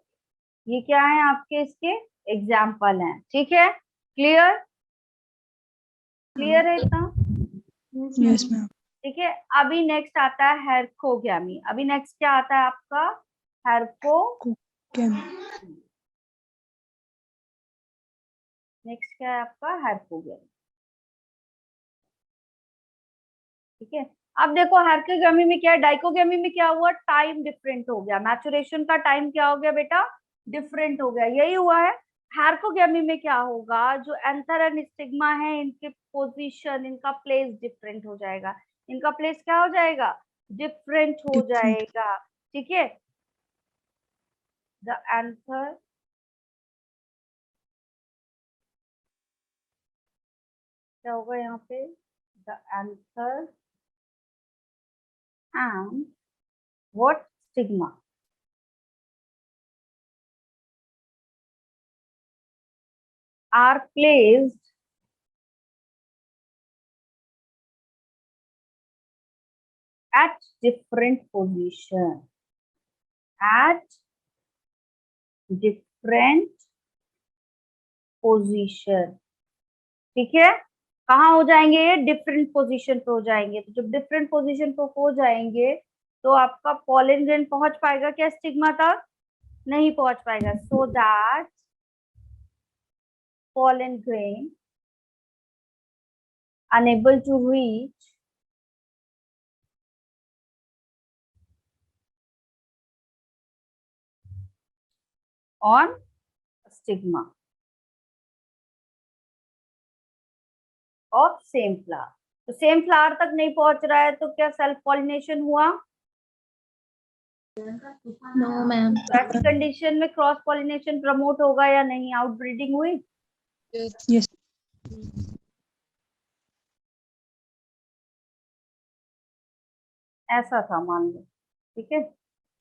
ये क्या है आपके? इसके एग्जाम्पल हैं, ठीक है। क्लियर? क्लियर है इतना? Yes ma'am. ठीक है। अभी नेक्स्ट आता है हेरकोगैमी। अभी नेक्स्ट क्या आता है आपका? हेरको, क्या नेक्स्ट क्या है आपका? हेरकोगैमी, ठीक है। अब देखो हेरकोगैमी में क्या है, डाइकोगैमी में क्या हुआ? टाइम डिफरेंट हो गया, मैचुरेशन का टाइम क्या हो गया बेटा? डिफरेंट हो गया, यही हुआ है। हेरकोगैमी में क्या होगा? जो एंथर एंड स्टिग्मा है, इनके पोजीशन, इनका प्लेस डिफरेंट हो जाएगा। इनका प्लेस क्या हो जाएगा? डिफरेंट हो डिफरेंट। जाएगा, ठीक है। द एंथर क्या होगा यहाँ पे? The anther and what? Stigma are placed at different position, at different position, ठीक है। कहाँ हो जाएंगे ये? डिफरेंट पोजीशन पे हो जाएंगे। तो जब डिफरेंट पोजीशन पे हो जाएंगे तो आपका पॉलन ग्रेन पहुंच पाएगा क्या स्टिग्मा तक? नहीं पहुंच पाएगा। So that pollen grain unable to reach on stigma of same flower। तो सेम फ्लावर तक नहीं पहुंच रहा है तो क्या सेल्फ पॉलिनेशन हुआ? No ma'am. तो ऐसी कंडीशन में क्रॉस पॉलिनेशन प्रमोट होगा या नहीं? आउटब्रीडिंग हुई? यस। ऐसा था मान लो, ठीक है।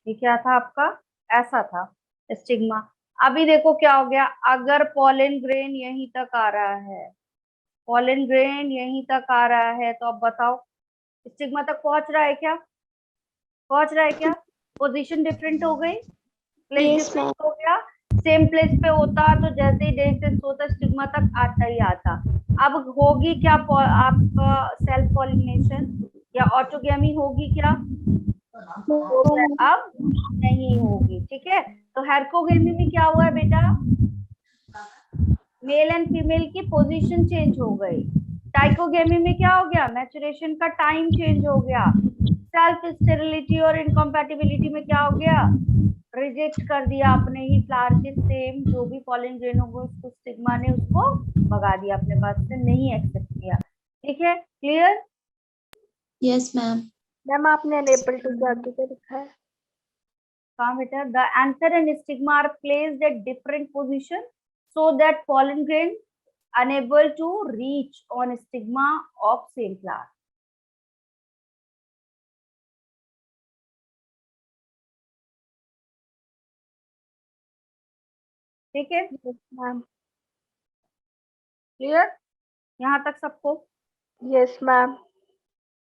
ये क्या था आपका? ऐसा था स्टिग्मा। अभी देखो क्या हो गया, अगर पॉलन ग्रेन यहीं तक आ रहा है, पॉलन ग्रेन यहीं तक आ रहा है, तो अब बताओ स्टिग्मा तक पहुंच रहा है क्या? पहुंच रहा है क्या? पोजीशन डिफरेंट हो गई, प्लेस Yes, डिफरेंट हो गया। सेम प्लेस पे होता तो जैसे ही डिस्टेंस होता स्टिग्मा तक आता ही आता। अब होगी क्या आपका सेल्फ पॉलिनेशन या ऑटोगेमी होगी क्या? अब नहीं होगी, ठीक है। तो हेरकोगेमी में क्या हुआ है बेटा? मेल एंड फीमेल की पोजीशन चेंज हो गई। डाइकोगेमी में क्या हो गया? मैचुरेशन का टाइम चेंज हो गया। सेल्फ स्टेरिलिटी और इनकम्पैटिबिलिटी में क्या हो गया? रिजेक्ट कर दिया अपने ही फ्लावर के सेम जो भी पॉलन ग्रेन होगा उसको स्टिग्मा ने उसको भगा दिया अपने पास से, नहीं एक्सेप्ट किया, ठीक है। क्लियर? Yes ma'am. मैम आपने अनेबल टू क्या किधर लिखा है? कहाँ बेटा? The anther and stigma are placed at different position so that pollen grain unable to reach on stigma of same flower। ठीक है, मैम। क्लियर यहाँ तक सबको? Yes ma'am.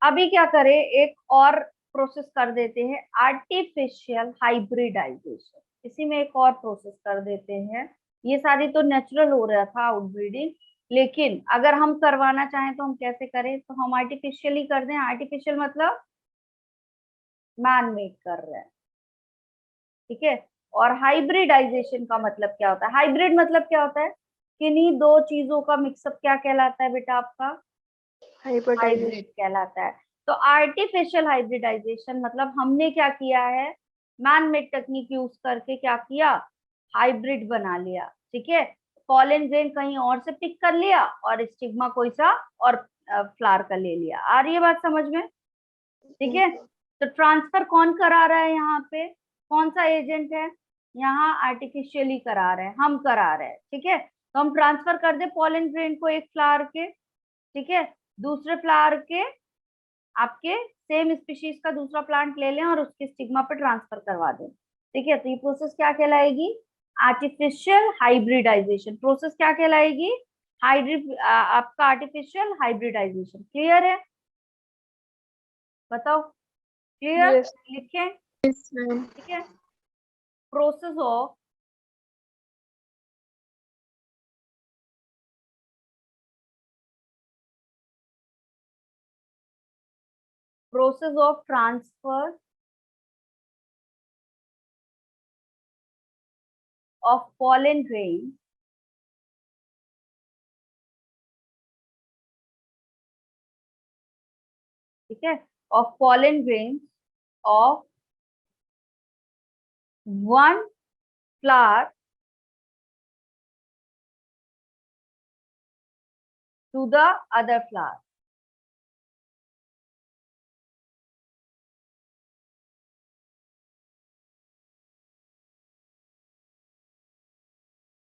अभी क्या करें, एक और प्रोसेस कर देते हैं, आर्टिफिशियल हाइब्रिडाइजेशन। इसी में एक और प्रोसेस कर देते हैं। ये सारी तो नेचुरल हो रहा था आउटब्रीडिंग, लेकिन अगर हम करवाना चाहें तो हम कैसे करें? तो हम आर्टिफिशियली कर दें। आर्टिफिशियल मतलब मैन मेड कर रहे हैं, ठीक है। और हाइब्रिडाइजेशन का मतलब क्या होता है? हाइब्रिड मतलब क्या होता है? किन्हीं दो चीजों का मिक्सअप क्या कहलाता है बेटा आपका? हाइब्रिड कहलाता है। तो आर्टिफिशियल हाइब्रिडाइजेशन मतलब हमने क्या किया है? मैन मेड टेक्निक यूज करके क्या किया? हाइब्रिड बना लिया, ठीक है। पॉलन ग्रेन कहीं और से पिक कर लिया और स्टिग्मा कोई सा और फ्लावर का ले लिया। आ रही है बात समझ में? ठीक है, तो ट्रांसफर कौन करा रहा है यहाँ पे, कौन सा एजेंट है यहाँ? आर्टिफिशियली करा रहे हैं, हम करा रहे हैं। ठीक है, तो हम ट्रांसफर कर दे पॉलन ग्रेन को एक फ्लावर के, ठीक है, दूसरे फ्लावर के, आपके सेम स्पीशीज का दूसरा प्लांट ले लें और उसके स्टिग्मा पे ट्रांसफर करवा दें। ठीक है, तो ये प्रोसेस क्या कहलाएगी? Artificial hybridisation. प्रोसेस क्या कहलाएगी? आपका आर्टिफिशियल हाइब्रिडाइजेशन। क्लियर है? बताओ, क्लियर? Yes. लिखें। Yes, ma'am. ठीक है, process of transfer of pollen grains ठीक है, of pollen grains of one flower to the other flower।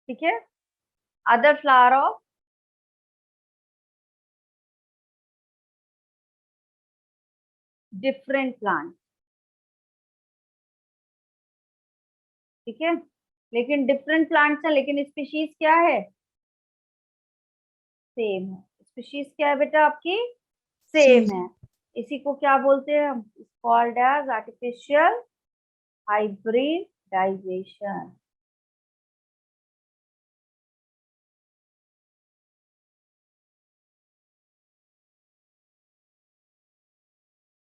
ठीक है, other flower of different plant. ठीक है, लेकिन डिफरेंट प्लांट्स है, लेकिन स्पीशीज क्या है? सेम है। स्पीशीज क्या है बेटा आपकी? सेम है। इसी को क्या बोलते हैं हम? Called as artificial hybridization.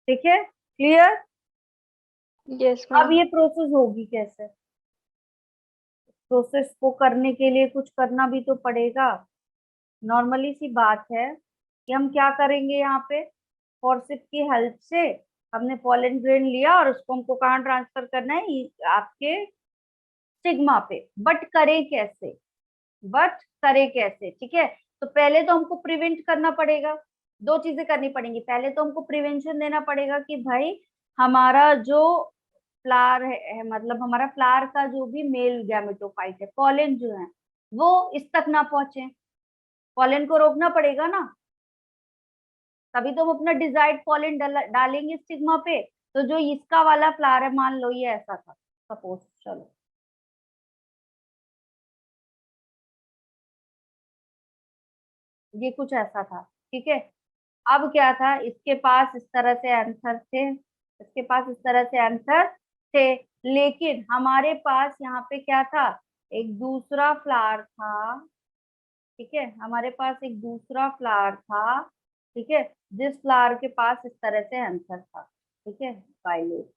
ठीक है, क्लियर? Yes, अब ma'am. ये प्रोसेस होगी कैसे? प्रोसेस को करने के लिए कुछ करना भी तो पड़ेगा। नॉर्मली सी बात है कि हम क्या करेंगे, यहाँ पे फॉर्सिप की हेल्प से हमने पॉलन ग्रेन लिया और उसको हमको कहाँ ट्रांसफर करना है? आपके स्टिग्मा पे। बट करे कैसे? ठीक है, तो पहले तो हमको प्रिवेंट करना पड़ेगा। दो चीजें करनी पड़ेंगी। पहले तो हमको प्रिवेंशन देना पड़ेगा कि भाई हमारा जो फ्लावर है, मतलब हमारा फ्लावर का जो भी मेल गैमेटोफाइट है, पॉलन जो है वो इस तक ना पहुंचे। पॉलन को रोकना पड़ेगा ना, तभी तो हम अपना डिजायर्ड पॉलन डालेंगे स्टिग्मा पे। तो जो इसका वाला फ्लावर है, मान लो ये ऐसा था सपोज, चलो ये कुछ ऐसा था। ठीक है, अब क्या था, इसके पास इस तरह से आंसर थे, इसके पास इस तरह से आंसर थे, लेकिन हमारे पास यहाँ पे क्या था? एक दूसरा फ्लावर था। ठीक है, हमारे पास एक दूसरा फ्लावर था। ठीक है, जिस फ्लावर के पास इस तरह से आंसर था। ठीक है, वायलेट।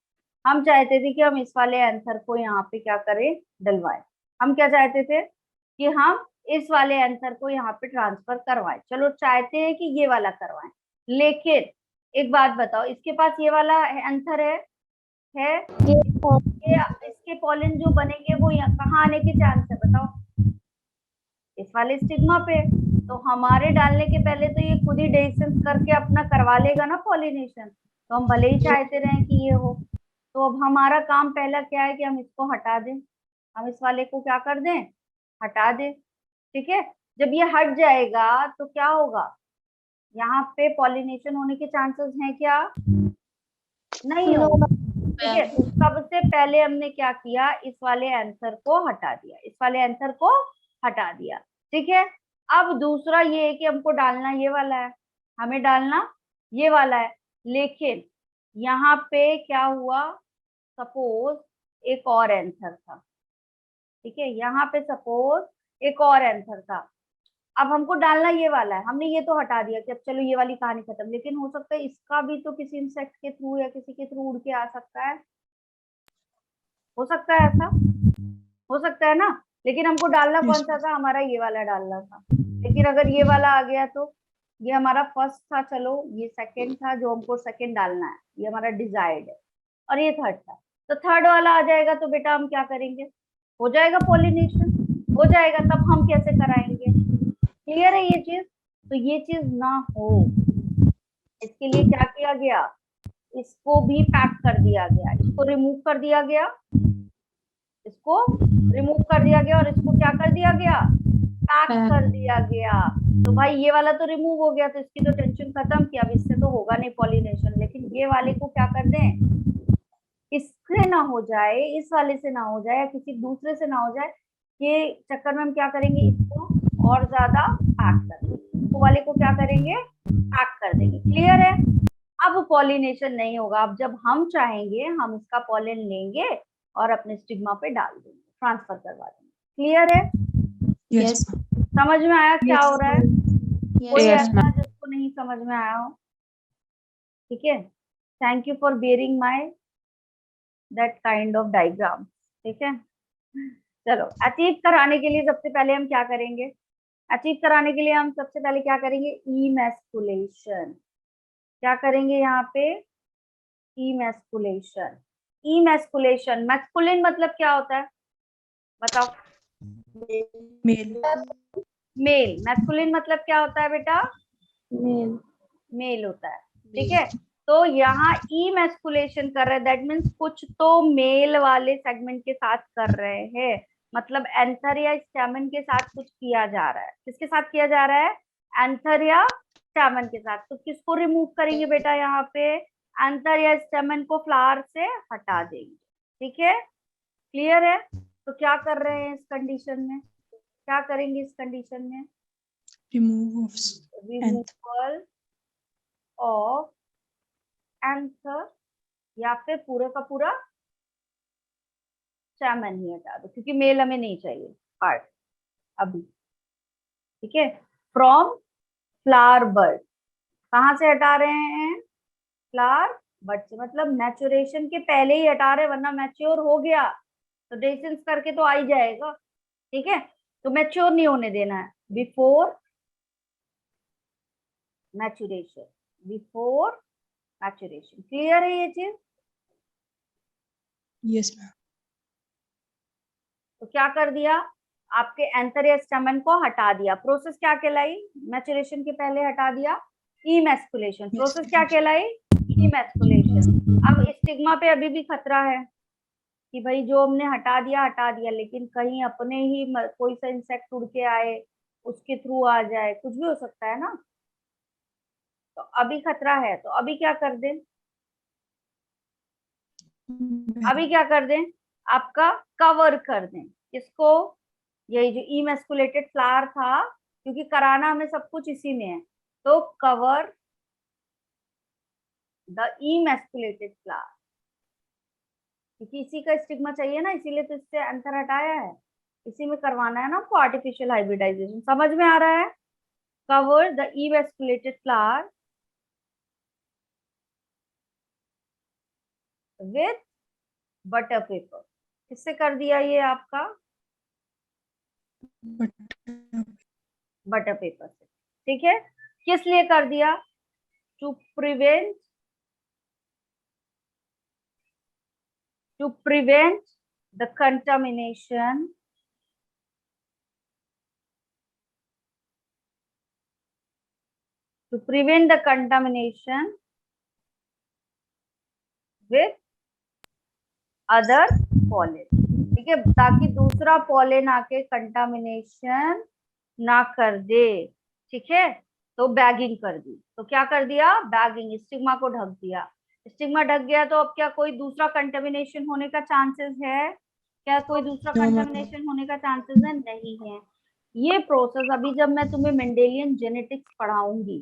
हम चाहते थे कि हम इस वाले आंसर को यहाँ पे क्या करें? डलवाए। हम क्या चाहते थे? कि हम इस वाले आंसर को यहाँ पे ट्रांसफर करवाएं। चलो चाहते हैं कि ये वाला करवाएं, लेकिन एक बात बताओ, इसके पास ये वाला आंसर है? ये इसके पॉलन जो बनेंगे वो यहाँ कहाँ आने के चांस है बताओ? इस वाले स्टिग्मा पे। तो हमारे डालने के पहले तो ये खुद ही डिस्टेंस करके अपना करवा लेगा ना पॉलिनेशन। तो हम भले ही चाहते रहे कि ये हो। तो अब हमारा काम पहला क्या है कि हम इसको हटा दें। हम इस वाले को क्या कर दें? हटा दें। ठीक है, जब ये हट जाएगा तो क्या होगा? यहाँ पे पॉलिनेशन होने के चांसेस हैं क्या? नहीं होगा। ठीक है, तो सबसे पहले हमने क्या किया? इस वाले आंसर को हटा दिया, इस वाले आंसर को हटा दिया। ठीक है, अब दूसरा ये है कि हमको डालना ये वाला है, हमें डालना ये वाला है, लेकिन यहाँ पे क्या हुआ? सपोज एक और आंसर था। ठीक है, यहाँ पे सपोज एक और आंसर था। अब हमको डालना ये वाला है, हमने ये तो हटा दिया कि अब चलो ये वाली कहानी खत्म, लेकिन हो सकता है इसका भी तो किसी इंसेक्ट के थ्रू या किसी के थ्रू उड़ के आ सकता है। हो सकता है ऐसा, हो सकता है ना। लेकिन हमको डालना कौन सा था? हमारा ये वाला डालना था। लेकिन अगर ये वाला आ गया तो ये हमारा फर्स्ट था, चलो ये सेकंड था जो हमको सेकंड डालना है, ये हमारा डिजायर्ड है, और ये थर्ड था। तो थर्ड वाला आ जाएगा तो बेटा हम क्या करेंगे? हो जाएगा पॉलिनेशन, हो जाएगा। तब हम कैसे कराएंगे? क्लियर है ये चीज? तो ये चीज ना हो, इसके लिए क्या किया गया, इसको भी पैक कर दिया गया, इसको रिमूव कर दिया गया, इसको रिमूव कर दिया गया और इसको क्या कर दिया गया, पैक Pack. कर दिया गया। तो भाई ये वाला तो रिमूव हो गया, तो इसकी तो टेंशन खत्म की, अब इससे तो होगा नहीं पॉलिनेशन। लेकिन ये वाले को क्या कर दें, इससे ना हो जाए, इस वाले से ना हो जाए, या किसी दूसरे से ना हो जाए, ये चक्कर में हम क्या करेंगे, इसको और ज्यादा पैक कर देंगे, इसको वाले को क्या करेंगे, पैक कर देंगे। क्लियर है? अब पॉलिनेशन नहीं होगा। अब जब हम चाहेंगे हम इसका पॉलन लेंगे और अपने स्टिग्मा पे डाल देंगे, ट्रांसफर करवा देंगे। क्लियर है? Yes, Yes. ma'am. समझ में आया क्या हो रहा है? कोई Yes. Yes, ऐसा जिसको नहीं समझ में आया हो? ठीक है, thank you for bearing my that kind of diagram. ठीक है, चलो अचीव कराने के लिए सबसे पहले हम क्या करेंगे, अचीव कराने के लिए हम सबसे पहले क्या करेंगे, इमैस्कुलेशन। क्या करेंगे यहाँ पे, इमैस्कुलेशन। इमैस्कुलेशन, मैस्कुलिन मतलब क्या होता है बताओ, Male. मेल। मैस्कुलिन मतलब क्या होता है बेटा, Male. मेल होता है। ठीक है, तो यहाँ इमैस्कुलेशन कर रहे हैं, दैट मीन्स कुछ तो मेल वाले सेगमेंट के साथ कर रहे हैं, मतलब एंथर या स्टैमेन के साथ कुछ किया जा रहा है। किसके साथ किया जा रहा है, एंथर या स्टैमेन के साथ। तो किसको रिमूव करेंगे बेटा, यहाँ पे एंथर या स्टैमेन को फ्लावर से हटा देंगे। ठीक है, क्लियर है? तो क्या कर रहे हैं इस कंडीशन में, क्या करेंगे इस कंडीशन में, Remove of removal of anther, या फिर पूरा का पूरा स्टैमेन ही हटा दो, क्योंकि मेल हमें नहीं चाहिए पार्ट अभी। ठीक है, फ्रॉम फ्लावर बर्ड, कहाँ से हटा रहे हैं, फ्लावर बर्ड से, मतलब मैच्योरेशन के पहले ही हटा रहे, वरना मैच्योर हो गया तो डेसेंस करके तो आ ही जाएगा। ठीक है, तो मैच्योर नहीं होने देना है, before maturation, before maturation. Clear है ये चीज? Yes, ma'am. तो क्या कर दिया, आपके एंथर या स्टैमेन को हटा दिया। प्रोसेस क्या कहलाई, मैच्योरेशन के पहले हटा दिया, इमैस्कुलेशन। प्रोसेस क्या कहलाई, इमैस्कुलेशन। अब स्टिग्मा पे अभी भी खतरा है कि भाई जो हमने हटा दिया, लेकिन कहीं अपने ही कोई सा इंसेक्ट उड़ के आए, उसके थ्रू आ जाए, कुछ भी हो सकता है ना, तो अभी खतरा है। तो अभी क्या कर दें, अभी क्या कर दें, आपका कवर कर दें इसको, यही जो इमैस्कुलेटेड फ्लावर था, क्योंकि कराना हमें सब कुछ इसी में है, तो कवर द इमैस्कुलेटेड फ्लावर, क्योंकि इसी का स्टिग्मा चाहिए ना, इसीलिए तो इससे एंथर हटाया है, इसी में करवाना है ना आपको आर्टिफिशियल हाइब्रिडाइजेशन। समझ में आ रहा है? Cover the emasculated flower with butter paper. किससे कर दिया ये आपका, But बटर पेपर से। ठीक है, किस लिए कर दिया, to prevent the contamination with other pollen. ठीक है, ताकि दूसरा पॉलन आके कंटामिनेशन ना कर दे। ठीक है, तो बैगिंग कर दी, तो क्या कर दिया, बैगिंग, स्टिग्मा को ढक दिया। स्टिग्मा ढक गया तो अब क्या कोई दूसरा कंटामिनेशन होने का चांसेस है, क्या कोई दूसरा No, ma'am. कंटामिनेशन होने का चांसेस है, नहीं है। ये प्रोसेस अभी जब मैं तुम्हें मेंडेलियन जेनेटिक्स पढ़ाऊंगी,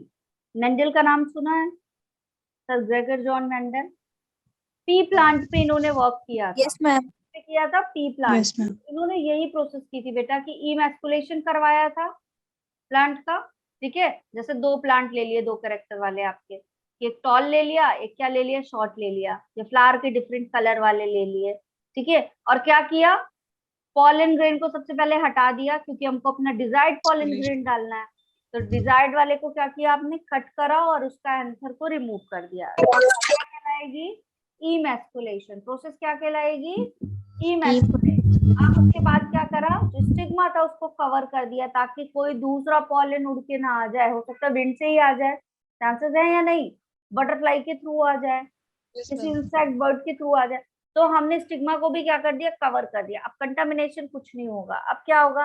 मेंडल का नाम सुना है, sir Gregor John Mendel, P plant पे इन्होंने वर्क किया था। Yes, ma'am. किया था पी प्लांट, Yes, ma'am. इन्होंने यही प्रोसेस की थी बेटा, कि इमैस्कुलेशन करवाया था प्लांट का। ठीक है, जैसे दो प्लांट ले लिए, दो कैरेक्टर वाले आपके, एक टॉल ले लिया, एक क्या ले लिया, शॉर्ट ले लिया, ये फ्लावर के डिफरेंट कलर वाले ले लिए। ठीक है, और क्या किया, पॉलन ग्रेन को सबसे पहले हटा दिया, क्योंकि हमको अपना डिजायर्ड पॉलन ग्रेन डालना है। तो डिजायर्ड वाले को क्या किया आपने, कट करा और उसका एंथर को रिमूव कर दिया। क्या कहलाएगी, इमैस्कुलेशन। प्रोसेस क्या कहलाएगी, इमैस्कुलेशन। अब उसके बाद क्या करा, जो स्टिग्मा था उसको कवर कर दिया ताकि कोई दूसरा पॉलन उड़ के ना आ जाए, हो सकता है विंड से ही आ जाए, चांसेस है या नहीं, बटरफ्लाई के थ्रू आ जाए, किसी इंसेक्ट बर्ड के थ्रू आ जाए। तो हमने स्टिग्मा को भी क्या कर दिया, कवर कर दिया। अब कंटामिनेशन कुछ नहीं होगा। अब क्या होगा,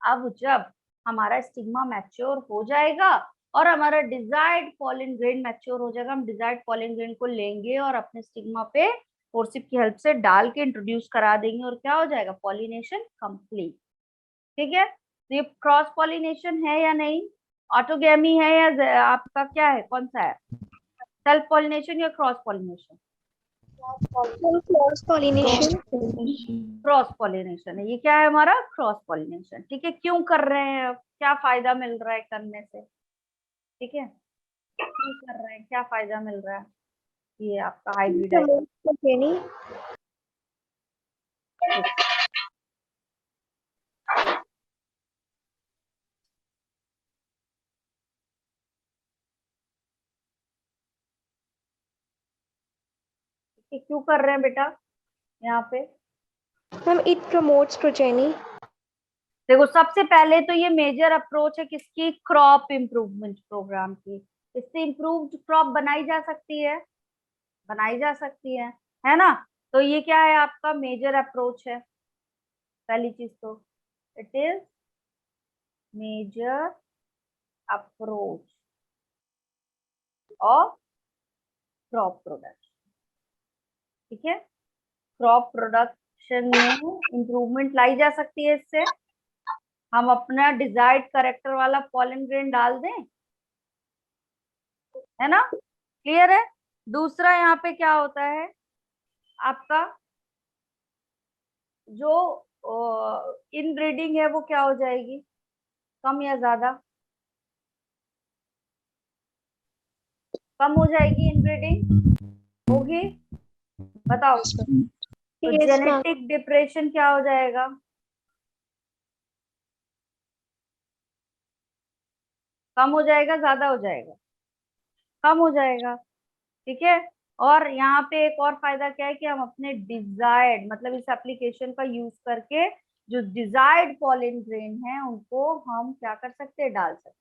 अब जब हमारा स्टिग्मा मैच्योर हो जाएगा और हमारा डिजायर्ड पॉलन ग्रेन मैच्योर हो जाएगा, हम डिजायर्ड पॉलन ग्रेन को लेंगे और अपने स्टिग्मा पे फोर्सिप की हेल्प से डाल के इंट्रोड्यूस करा देंगे और क्या हो जाएगा, पॉलिनेशन कंप्लीट। ठीक है, तो ये क्रॉस पॉलिनेशन है या नहीं, ऑटोगेमी है या आपका क्या है, कौन सा है, सेल्फ पॉलिनेशन या cross pollination? Cross pollination. Cross pollination है, ये क्या है हमारा क्रॉस पॉलिनेशन। ठीक है, क्यों कर रहे हैं, अब क्या फायदा मिल रहा है करने से, ठीक है, क्यों कर रहे हैं, क्या फायदा मिल रहा है, ये आपका हाइब्रिडाइजेशन। क्यों कर रहे हैं बेटा यहाँ पे, मैम इट प्रमोट्स प्रोजेनी। देखो सबसे पहले तो ये मेजर अप्रोच है किसकी, क्रॉप इम्प्रूवमेंट प्रोग्राम की। इससे इम्प्रूव्ड क्रॉप बनाई जा सकती है, बनाई जा सकती है ना। तो ये क्या है आपका मेजर अप्रोच है, पहली चीज तो it is major approach of crop production. ठीक है, क्रॉप प्रोडक्शन में इंप्रूवमेंट लाई जा सकती है इससे, हम अपना डिजायर्ड करेक्टर वाला पॉलन ग्रेन डाल दें, है ना, क्लियर है। दूसरा यहाँ पे क्या होता है आपका, जो इनब्रीडिंग है वो क्या हो जाएगी, कम या ज्यादा, कम हो जाएगी इनब्रीडिंग, होगी, बताओ। तो Yes, ma'am. जेनेटिक डिप्रेशन क्या हो जाएगा, कम हो जाएगा, ज्यादा हो जाएगा, कम हो जाएगा। ठीक है, और यहाँ पे एक और फायदा क्या है कि हम अपने डिजायर्ड, मतलब इस एप्लीकेशन का यूज करके जो डिजायर्ड पॉलन ग्रेन है उनको हम क्या कर सकते हैं, डाल सकते हैं।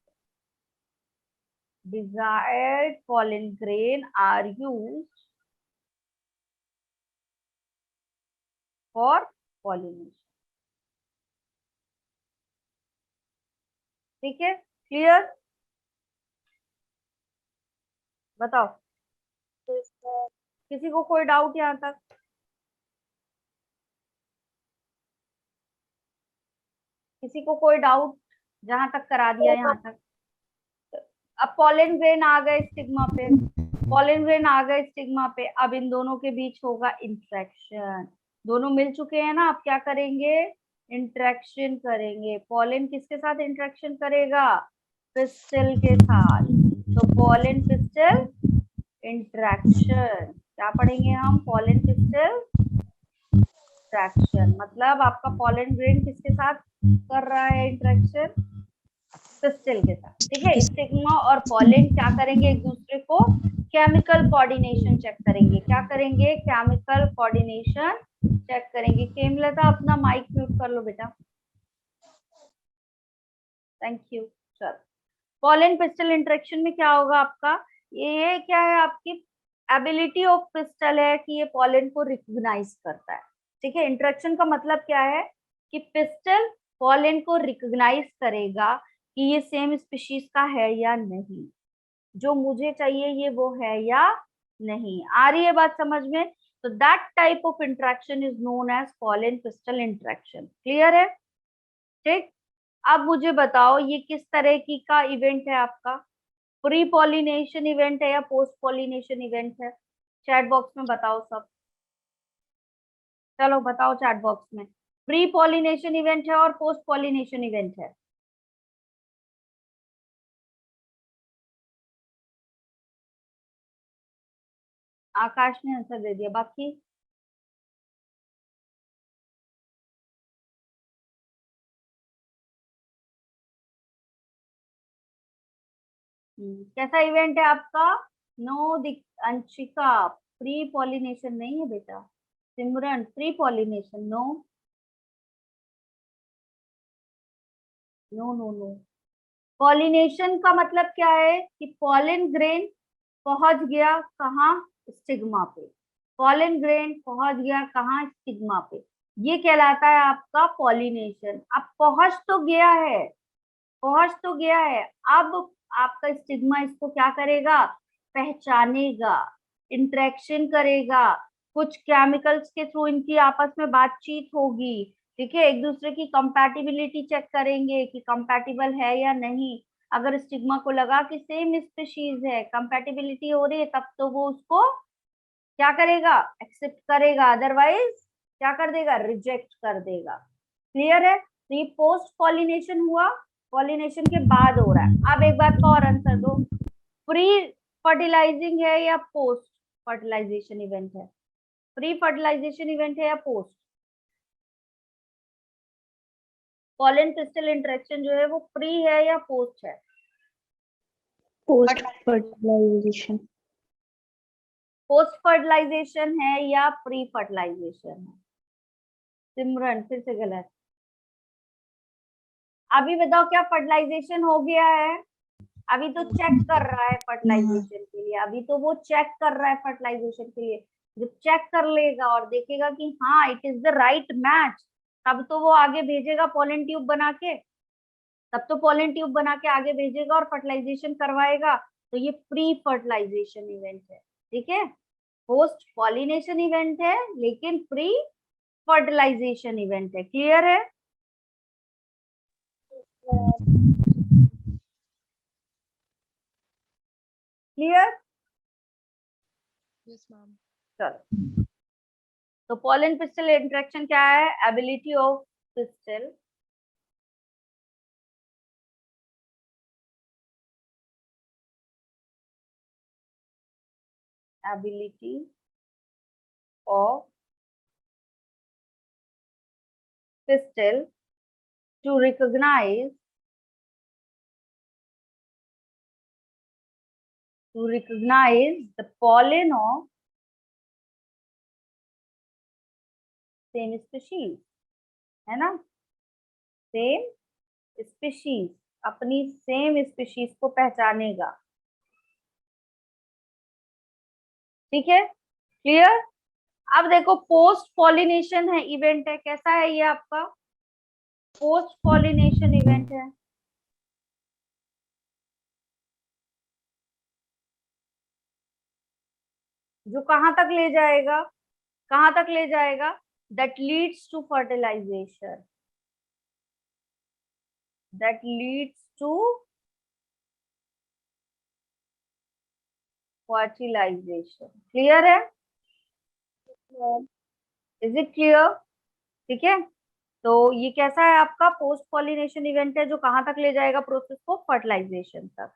Desired pollen grain are used for pollination. ठीक है, क्लियर, बताओ किसी को कोई डाउट यहाँ तक, किसी को कोई डाउट, जहां तक करा दिया यहाँ तक। अब पॉलन ग्रेन आ गए स्टिग्मा पे, पॉलन ग्रेन आ गए स्टिग्मा पे, अब इन दोनों के बीच होगा इंटरेक्शन, दोनों मिल चुके हैं ना, अब क्या करेंगे, इंटरेक्शन करेंगे। पॉलन किसके साथ इंटरेक्शन करेगा, पिस्टल के साथ। तो पॉलन पिस्टल इंटरेक्शन, क्या पढ़ेंगे हम, पॉलन पिस्टल इंटरेक्शन, मतलब आपका पॉलन ग्रेन किसके साथ कर रहा है इंटरेक्शन, पिस्टल के साथ। ठीक है, स्टिग्मा और पॉलन क्या करेंगे, एक दूसरे को केमिकल कोऑर्डिनेशन चेक करेंगे, क्या करेंगे, केमिकल कोऑर्डिनेशन चेक करेंगे। केमलता अपना माइक म्यूट कर लो बेटा, थैंक यू। चलो, पॉलन पिस्टल इंटरेक्शन में क्या होगा आपका, ये क्या है, आपकी एबिलिटी ऑफ पिस्टल है कि ये पॉलन को रिकॉग्नाइज करता है। ठीक है, इंटरेक्शन का मतलब क्या है कि पिस्टल पॉलन को रिकॉग्नाइज करेगा कि ये सेम स्पीशीज का है या नहीं, जो मुझे चाहिए ये वो है या नहीं। आ रही है बात समझ में, तो that type of interaction is known as pollen pistil interaction. Clear है, ठीक। अब मुझे बताओ ये किस तरह की का इवेंट है आपका, प्री पॉलिनेशन इवेंट है या पोस्ट पॉलिनेशन इवेंट है, चैट बॉक्स में बताओ सब, चलो बताओ चैट बॉक्स में, प्री पॉलिनेशन इवेंट है और पोस्ट पॉलिनेशन इवेंट है। आकाश ने आंसर दे दिया, बाकी कैसा इवेंट है आपका, नो अंशिका, प्री पॉलिनेशन नहीं है बेटा, Simran pre pollination no, no no no, pollination का मतलब क्या है कि पॉलन ग्रेन पहुंच गया कहाँ, स्टिग्मा पे। पॉलन ग्रेन पहुंच गया कहाँ, स्टिग्मा पे। ये कहलाता है आपका पॉलिनेशन। अब पहुंच तो गया है, पहुंच तो गया है, अब आपका स्टिग्मा इसको क्या करेगा, पहचानेगा, इंटरेक्शन करेगा, कुछ केमिकल्स के थ्रू इनकी आपस में बातचीत होगी, ठीक है, एक दूसरे की कंपैटिबिलिटी चेक करेंगे कि कंपैटिबल है या नहीं। अगर स्टिग्मा को लगा कि सेम स्पीशीज है, कंपैटिबिलिटी हो रही है, तब तो वो उसको क्या करेगा, एक्सेप्ट करेगा, अदरवाइज क्या कर देगा, रिजेक्ट कर देगा। क्लियर है? तो ये पोस्ट पॉलिनेशन हुआ, पॉलिनेशन के बाद हो रहा है। अब एक बात का और आंसर दो, प्री फर्टिलाइजिंग है या पोस्ट फर्टिलाइजेशन इवेंट है? प्री फर्टिलाइजेशन इवेंट है या पोस्ट? पॉलन क्रिस्टल इंटरेक्शन जो है वो प्री है या पोस्ट है? Post fertilization. पोस्ट फर्टिलाइजेशन है या प्री फर्टिलाइजेशन है? सिमरन फिर से गलत। अभी बताओ, क्या फर्टिलाइजेशन हो गया है? अभी तो चेक कर रहा है फर्टिलाइजेशन के लिए, अभी तो वो चेक कर रहा है फर्टिलाइजेशन के लिए। जब चेक कर लेगा और देखेगा कि हाँ it is the right match, तब तो वो आगे भेजेगा पॉलन ट्यूब बना के, तब तो पॉलन ट्यूब बना के आगे भेजेगा और फर्टिलाइजेशन करवाएगा। तो ये प्री फर्टिलाइजेशन इवेंट है, ठीक है। पोस्ट पॉलिनेशन इवेंट है लेकिन प्री फर्टिलाइजेशन इवेंट है। क्लियर है? क्लियर? Yes, ma'am. चलो, तो पॉलन पिस्टल इंटरेक्शन क्या है, ability of pistol ability of pistil to recognize the pollen of same species, है ना, सेम स्पीशीज, अपनी सेम स्पीशीज को पहचानेगा। ठीक है, क्लियर? अब देखो, पोस्ट पॉलिनेशन है इवेंट है, कैसा है ये आपका पोस्ट पॉलिनेशन इवेंट है। जो कहां तक ले जाएगा, कहां तक ले जाएगा, that leads to fertilization, that leads to fertilization। Clear है? Is it clear? ठीक है, तो ये कैसा है आपका पोस्ट पॉलिनेशन इवेंट है, जो कहां तक ले जाएगा प्रोसेस को, फर्टिलाइजेशन तक।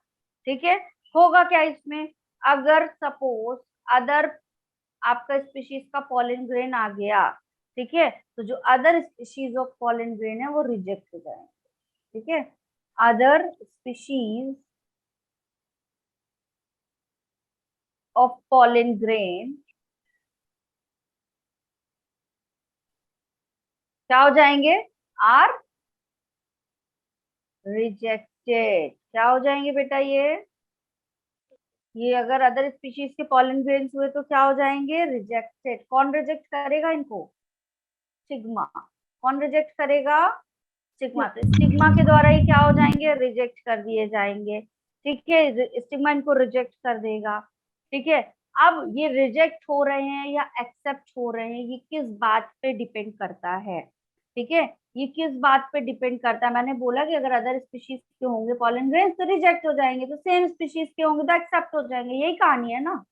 ठीक है, होगा क्या इसमें, अगर सपोज अदर आपका स्पीशीज का पॉलन ग्रेन आ गया, ठीक है, तो जो other species of pollen grain है वो रिजेक्ट हो जाएंगे। ठीक है, other species of pollen grain क्या हो जाएंगे, आर रिजेक्टेड। क्या हो जाएंगे बेटा, ये अगर अदर स्पीशीज के पॉलन ग्रेन्स हुए तो क्या हो जाएंगे, रिजेक्टेड। कौन रिजेक्ट करेगा इनको, स्टिग्मा। कौन रिजेक्ट करेगा, स्टिग्मा। तो स्टिग्मा के द्वारा ही क्या हो जाएंगे, रिजेक्ट कर दिए जाएंगे। ठीक है, स्टिग्मा इनको रिजेक्ट कर देगा। ठीक है, अब ये रिजेक्ट हो रहे हैं या एक्सेप्ट हो रहे हैं, ये किस बात पे डिपेंड करता है। ठीक है, ये किस बात पे डिपेंड करता है, मैंने बोला कि अगर अदर स्पीशीज के होंगे पॉलन ग्रेन्स तो रिजेक्ट हो जाएंगे, तो सेम स्पीशीज के होंगे तो एक्सेप्ट हो जाएंगे। यही कहानी है ना,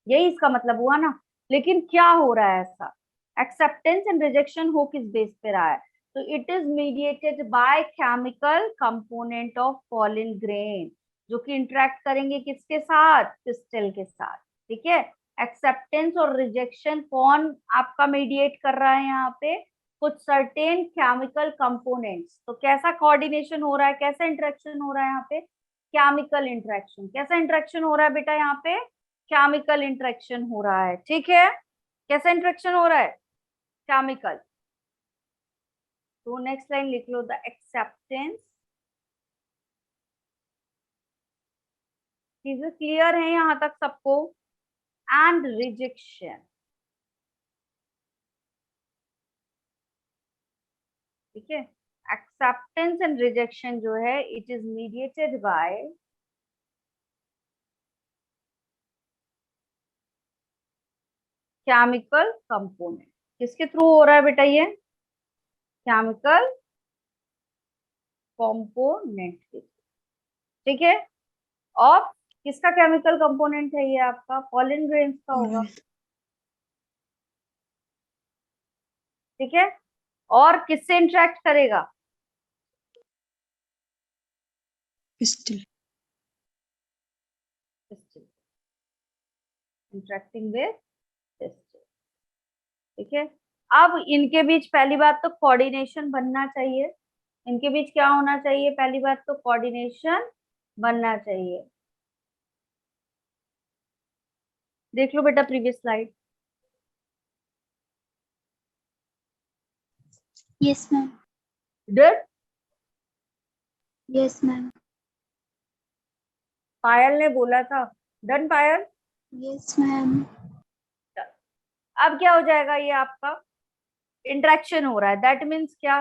यही इसका मतलब हुआ ना। लेकिन क्या हो रहा है ऐसा, एक्सेप्टेंस एंड रिजेक्शन हो किस बेस पे रहा है, तो it is mediated by chemical component of pollen grain, जो कि इंटरेक्ट करेंगे किसके साथ, पिस्टल के साथ। ठीक है, एक्सेप्टेंस और रिजेक्शन कौन आपका मीडिएट कर रहा है यहाँ पे, कुछ सर्टेन केमिकल कंपोनेंट्स। तो कैसा कोऑर्डिनेशन हो रहा है, कैसा इंटरेक्शन हो रहा है यहाँ पे, केमिकल इंटरेक्शन। कैसा इंटरेक्शन हो रहा है बेटा यहाँ पे, केमिकल इंटरेक्शन हो रहा है। ठीक है, कैसा इंटरेक्शन हो रहा है, केमिकल। तो नेक्स्ट लाइन लिख लो, द एक्सेप्टेंस चीजें क्लियर है यहाँ तक सबको? एंड रिजेक्शन, ठीक है। एक्सेप्टेंस एंड रिजेक्शन जो है it is mediated by chemical component. किसके थ्रू हो रहा है बेटा ये? केमिकल कंपोनेंट के, ठीक है। और किसका केमिकल कंपोनेंट है ये? आपका पॉलन ग्रेन्स का होगा, ठीक है। और किससे इंटरेक्ट करेगा? Pistil. इंटरेक्टिंग विद पिस्टल, ठीक है। अब इनके बीच पहली बात तो कोऑर्डिनेशन बनना चाहिए। इनके बीच क्या होना चाहिए? पहली बात तो कोऑर्डिनेशन बनना चाहिए। देख लो बेटा previous slide. Yes, ma'am. Done? Yes, ma'am. पायल ने बोला था डन पायल। Yes, ma'am. अब क्या हो जाएगा? ये आपका इंटरेक्शन हो रहा है, दैट मीन्स क्या?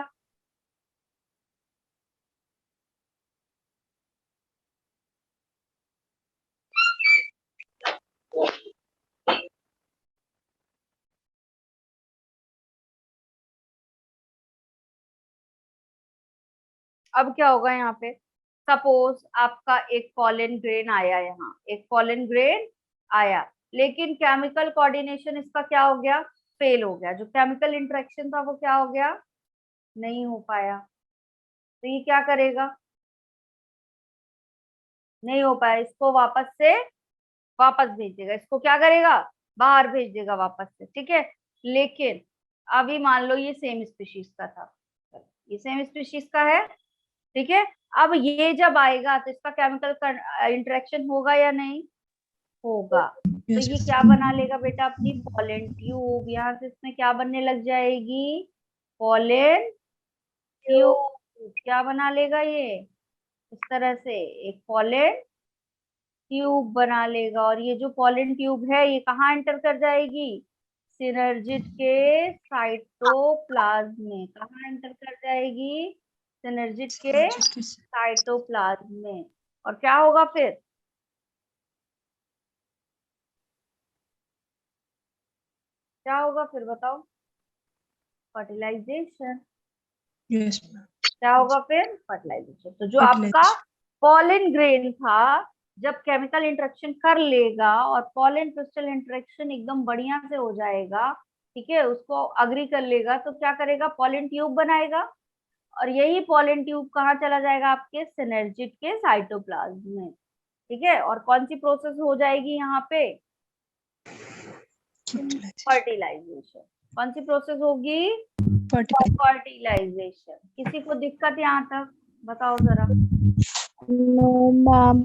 अब क्या होगा यहाँ पे? सपोज आपका एक पॉलन ग्रेन आया, यहाँ एक पॉलन ग्रेन आया, लेकिन केमिकल कोऑर्डिनेशन इसका क्या हो गया? फेल हो गया। जो केमिकल इंटरेक्शन था वो क्या हो गया? नहीं हो पाया। तो ये क्या करेगा? नहीं हो पाया, इसको वापस भेज देगा। इसको क्या करेगा? बाहर भेज देगा वापस से, ठीक है। लेकिन अभी मान लो ये सेम स्पीशीज का था, ये सेम स्पीशीज का है, ठीक है। अब ये जब आएगा तो इसका केमिकल इंटरेक्शन होगा या नहीं? होगा। तो Yes. ये क्या बना लेगा बेटा? अपनी पॉलन ट्यूब। यहाँ से इसमें क्या बनने लग जाएगी? Pollen tube. क्या बना लेगा ये? इस तरह से एक पॉलन ट्यूब बना लेगा। और ये जो पॉलन ट्यूब है ये कहाँ एंटर कर जाएगी? सिनर्जिड के साइटोप्लाज्म में। कहाँ एंटर कर जाएगी? सिनर्जिड के साइटोप्लाज्म में। और क्या होगा फिर? क्या होगा फिर बताओ? फर्टिलाइजेशन। Yes, ma'am. क्या होगा फिर? फर्टिलाइजेशन। तो जो Fertilization. आपका पॉलन ग्रेन था, जब केमिकल इंटरेक्शन कर लेगा और पॉलन क्रिस्टल इंटरेक्शन एकदम बढ़िया से हो जाएगा, ठीक है, उसको अग्री कर लेगा, तो क्या करेगा? पॉलन ट्यूब बनाएगा। और यही पॉलन ट्यूब कहाँ चला जाएगा? आपके सिनर्जिड के साइटोप्लाज्म में, ठीक है। और कौन सी प्रोसेस हो जाएगी यहाँ पे? Fertilization. फर्टिलाइजेशन। कौन सी प्रोसेस होगी? Fertilization. फर्टिलाइजेशन। किसी को दिक्कत यहाँ तक? बताओ जरा। No, ma'am.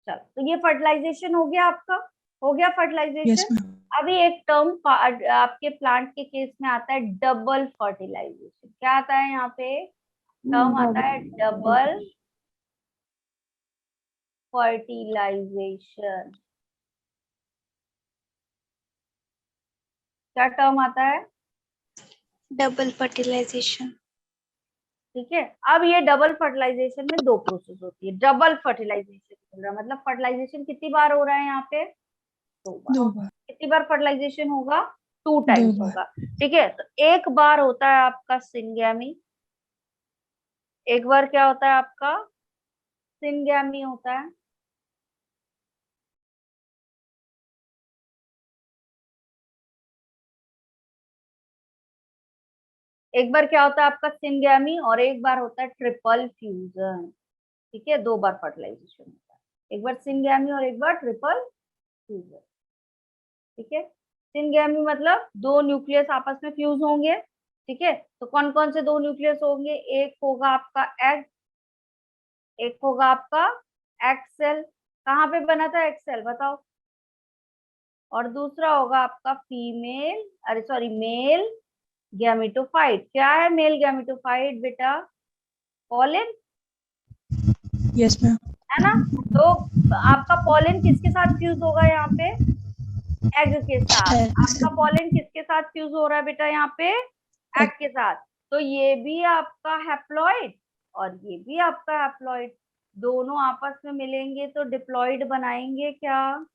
चलो, तो ये फर्टिलाइजेशन हो गया आपका। हो गया Yes, फर्टिलाइजेशन। ma'am. अभी एक टर्म आपके प्लांट के केस में आता है, डबल फर्टिलाइजेशन। क्या आता है यहाँ पे? टर्म आता है डबल फर्टिलाइजेशन। क्या टर्म आता है? Double fertilization. ठीक है। अब ये डबल फर्टिलाइजेशन में दो प्रोसेस होती है। डबल फर्टिलाइजेशन बोल रहा है, मतलब फर्टिलाइजेशन कितनी बार हो रहा है यहाँ पे? दो बार। 2 बार. कितनी बार फर्टिलाइजेशन होगा? 2 दो टाइम्स बार. होगा, ठीक है। तो एक बार होता है आपका सिंगैमी, एक बार क्या होता है आपका? सिंगैमी होता है। एक बार क्या होता है आपका? सिंगैमी। और एक बार होता है ट्रिपल फ्यूजन, ठीक है। 2 बार फर्टिलाइजेशन होता है, एक बार सिंगैमी और एक बार ट्रिपल फ्यूजन, ठीक है। सिंगैमी मतलब दो न्यूक्लियस आपस में फ्यूज होंगे, ठीक है। तो कौन कौन से दो न्यूक्लियस होंगे? एक होगा आपका एग, एक होगा आपका एग सेल। कहाँ पे बना था एग सेल बताओ? और दूसरा होगा आपका फीमेल, अरे सॉरी, मेल गैमेटोफाइट। क्या है मेल गैमेटोफाइट बेटा? Pollen Yes, ma'am. है ना। तो आपका पॉलन किसके साथ फ्यूज होगा यहाँ पे, एग के साथ। आपका पॉलन किसके साथ फ्यूज हो रहा है बेटा यहाँ पे, एग के साथ। तो ये भी आपका हैप्लॉइड और ये भी आपका हैप्लॉइड, दोनों आपस में मिलेंगे तो डिप्लॉइड बनाएंगे क्या,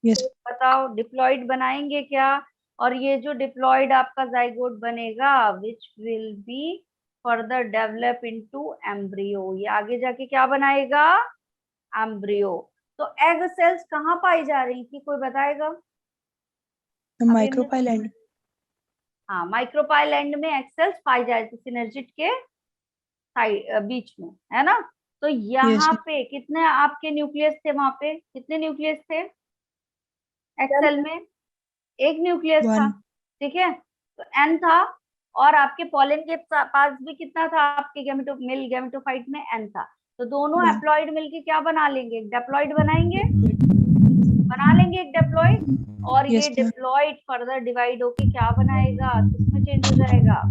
यस बताओ डिप्लॉइड बनाएंगे क्या। और ये जो डिप्लॉइड आपका जाइगोट बनेगा which will be further develop into embryo, ये आगे जाके क्या बनाएगा, एम्ब्रियो। तो एग सेल्स कहाँ पाई जा रही थी, कोई बताएगा। अभी हमने माइक्रोपाइलैंड हाँ माइक्रोपाइलैंड में एग सेल्स पाई जा रही थी सिनर्जिड के साइड बीच में, है ना। तो यस यहाँ पे कितने आपके न्यूक्लियस थे, वहां पे कितने न्यूक्लियस थे एक्सेल में, एक न्यूक्लियस था, 1 ठीक है। तो एन था, और आपके पॉलन के पास भी कितना था, आपके गैमेटो मेल गैमेटोफाइट में एन था। तो दोनों 1 हैप्लॉइड मिलके क्या बना लेंगे, एक डिप्लॉइड बनाएंगे, बना लेंगे एक डिप्लॉइड। और ये yes ma'am diploid further divide होके क्या बनाएगा, किसमें चेंज हो जाएगा,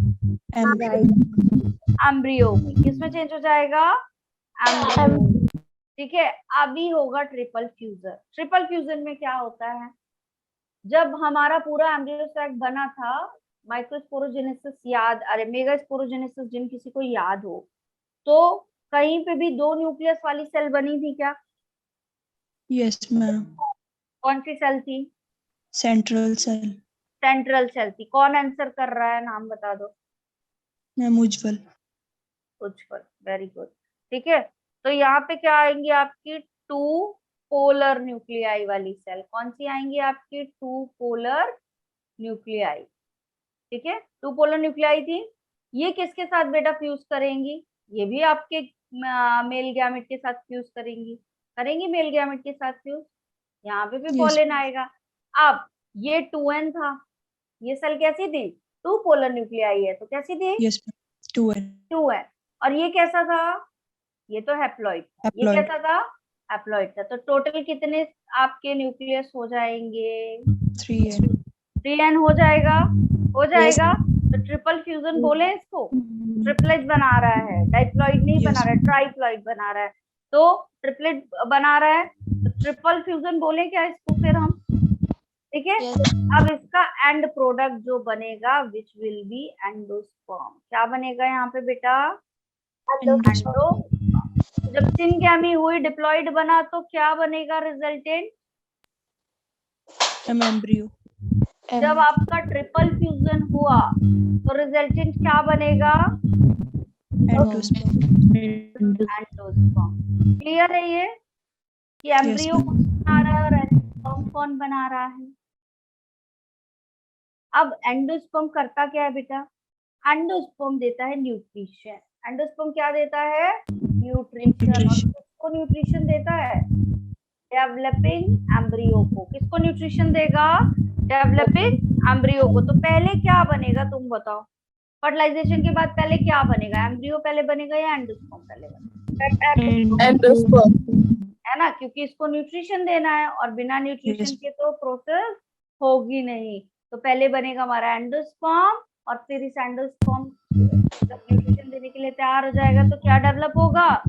एम्ब्रियो में। किसमें चेंज हो जाएगा, एम्ब्रियो। ठीक है। अभी होगा ट्रिपल फ्यूजन। ट्रिपल फ्यूजन में क्या होता है, जब हमारा पूरा एम्ब्रियो सैक बना था, माइक्रोस्पोरोजेनेसिस याद, अरे मेगास्पोरोजेनेसिस जिन किसी को याद हो, तो कहीं पे भी दो न्यूक्लियस वाली सेल बनी थी क्या, यस मैम कौन सी सेल थी, सेंट्रल सेल सेंट्रल सेल थी। कौन आंसर कर रहा है, नाम बता दो। मैम उज्जवल उज्जवल, वेरी गुड। ठीक है। तो यहाँ पे क्या आएंगी आपकी, टू पोलर न्यूक्लियाई वाली सेल, कौन सी आएंगी आपकी, टू पोलर न्यूक्लियाई। ठीक है, टू पोलर न्यूक्लियाई थी। ये किसके साथ बेटा फ्यूज करेंगी, ये भी आपके मेल गैमेट के साथ फ्यूज करेंगी, करेंगी मेल गैमेट के साथ फ्यूज, यहाँ पे भी यस पोलन आएगा। अब ये 2n था, ये सेल कैसी थी, टू पोलर न्यूक्लियाई है तो कैसी थी, यस मैम 2 2n। और ये कैसा था, ये तो हैप्लॉइड था, ये हैप्लॉइड कैसा था, हैप्लॉइड था। तो टोटल कितने आपके न्यूक्लियस हो जाएंगे, 3 3n हो जाएगा, हो यस जाएगा। तो ट्रिपल फ्यूजन बोले इसको, ट्रिपलेट बना रहा है, डाइप्लॉइड नहीं बना यस रहा है, ट्राइप्लॉइड बना रहा है। तो ट्रिपलेट बना रहा है, तो ट्रिपल फ्यूजन बोले क्या इसको फिर हम, ठीक है। अब इसका एंड प्रोडक्ट जो बनेगा विच विल बी एंडोस्पर्म, क्या बनेगा यहाँ पे बेटा, एंडो। जब सिनगैमी हुई डिप्लॉइड बना तो क्या बनेगा रिजल्टेंट, मैम एम्ब्रियो जब आपका ट्रिपल फ्यूजन हुआ तो रिजल्टेंट क्या बनेगा, एंडोस्पर्म एंडोस्पर्म। क्लियर है ये, कि एम्ब्रियो ma'am. कौन बना रहा है और एंडोस्पर्म कौन बना रहा है। अब एंडोस्पर्म करता क्या है बेटा, एंडोस्पर्म देता है न्यूट्रिशन। एंडोस्पर्म क्या देता है, न्यूट्रिशन। और किसको न्यूट्रिशन देता है, डेवलपिंग एम्ब्रियो को। किसको न्यूट्रिशन देगा, डेवलपिंग एम्ब्रियो को। तो पहले क्या बनेगा तुम बताओ, फर्टिलाइजेशन के बाद पहले क्या बनेगा, एम्ब्रियो पहले बनेगा या एंडोस्पर्म पहले बनेगा, है ना, क्योंकि इसको न्यूट्रिशन देना है और बिना न्यूट्रिशन Yes. के तो प्रोसेस होगी नहीं। तो पहले बनेगा हमारा एंडोस्पर्म, और फिर इस एंडोस्पर्म जब न्यूट्रिशन देने के लिए तैयार हो जाएगा तो क्या डेवलप होगा,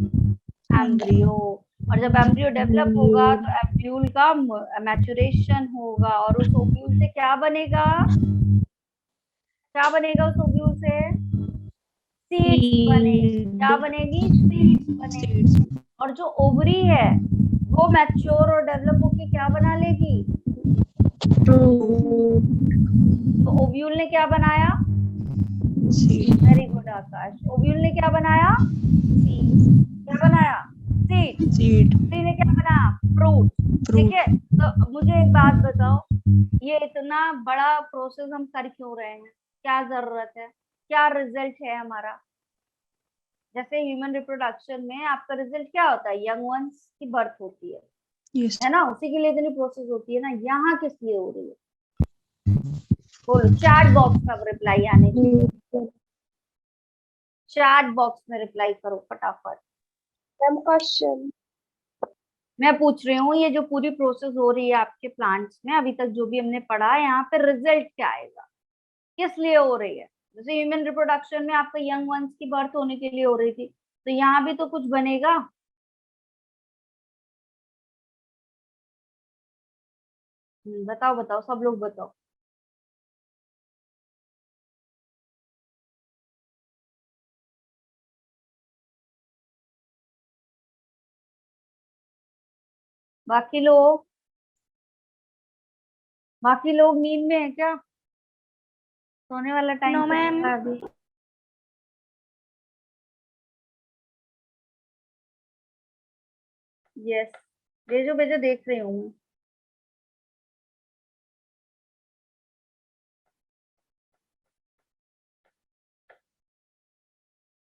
एम्ब्रियो। और जब एम्ब्रियो डेवलप होगा तो एम्ब्यूल का मैचुरेशन होगा, और उस ओव्यूल से क्या बनेगा, क्या बनेगा उस ओव्यूल से, सीड्स बनेगी। क्या बनेगी, सीड्स बनेगी। और जो ओवरी है वो मैच्योर और डेवलप होके क्या बना लेगी, तो ओव्यूल ने क्या बनाया, वेरी गुड आकाश, ओव्यूल ने क्या बनाया, क्या बनाया, सीड। सीड ने क्या बनाया, फ्रूट। ठीक है। तो मुझे एक बात बताओ, ये इतना बड़ा प्रोसेस हम कर क्यों रहे हैं, क्या जरूरत है, क्या रिजल्ट है हमारा। जैसे ह्यूमन रिप्रोडक्शन में आपका रिजल्ट क्या होता है, यंग वंस की बर्थ होती यस है ना, उसी के लिए इतनी प्रोसेस होती है ना। यहाँ किस लिए हो रही है, बोलो, चैट बॉक्स में रिप्लाई आने चाहिए, चैट बॉक्स में रिप्लाई करो फटाफट। क्वेश्चन मैं पूछ रही हूँ, ये जो पूरी प्रोसेस हो रही है आपके प्लांट्स में, अभी तक जो भी हमने पढ़ा है, यहाँ पे रिजल्ट क्या आएगा, किस लिए हो रही है। जैसे ह्यूमन रिप्रोडक्शन में आपका यंग वंस की बर्थ होने के लिए हो रही थी, तो यहाँ भी तो कुछ बनेगा, बताओ बताओ, सब लोग बताओ। बाकी लोग, बाकी लोग नींद में है क्या? सोने वाला टाइम No, तो ma'am. है अभी। यस, भेजो भेजो, देख रही हूँ मैं।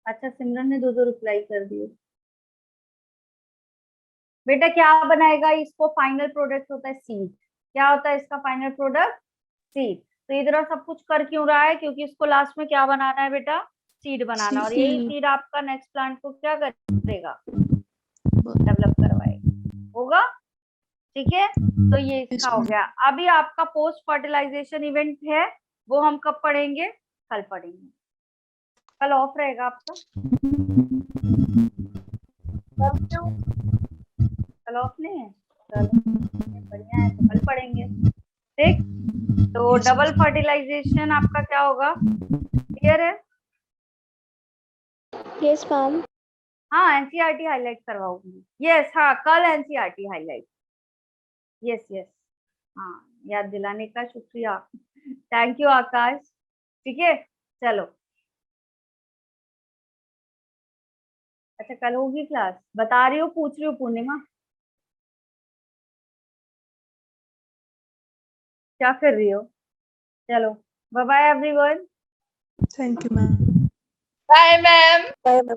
अच्छा, सिमरन ने दो दो रिप्लाई कर दिए। बेटा क्या बनाएगा इसको? फाइनल प्रोडक्ट होता है सीड। क्या होता है इसका फाइनल प्रोडक्ट? सीड। तो इधर सब कुछ कर क्यों रहा है? क्योंकि इसको लास्ट में क्या बनाना है बेटा? सीड बनाना। और यही Seed. सीड आपका नेक्स्ट प्लांट को क्या करेगा? डेवलप करवाएगा। होगा? ठीक है, तो ये Yes, इसका हो ma'am. गया। अभी आपका पोस्ट फर्टिलाइजेशन इवेंट है, वो हम कब पढ़ेंगे? कल पढ़ेंगे। कल ऑफ रहेगा आपका? कल ऑफ नहीं है? चलो बढ़िया है, तो कल पढ़ेंगे। ठीक, तो Yes, डबल ma'am. फर्टिलाइजेशन आपका क्या होगा? क्लियर है? Yes, ma'am. हाँ, एनसीईआरटी हाईलाइट करवाऊंगी। यस, हाँ कल एनसीईआरटी हाईलाइट। यस यस, हाँ याद दिलाने का शुक्रिया। थैंक यू आकाश। ठीक है, चलो। अच्छा, कल होगी क्लास? बता रही हूँ, पूछ रही हूँ पूर्णिमा, क्या कर रही हो? चलो, bye bye everyone. Thank you, ma'am. Bye, ma'am.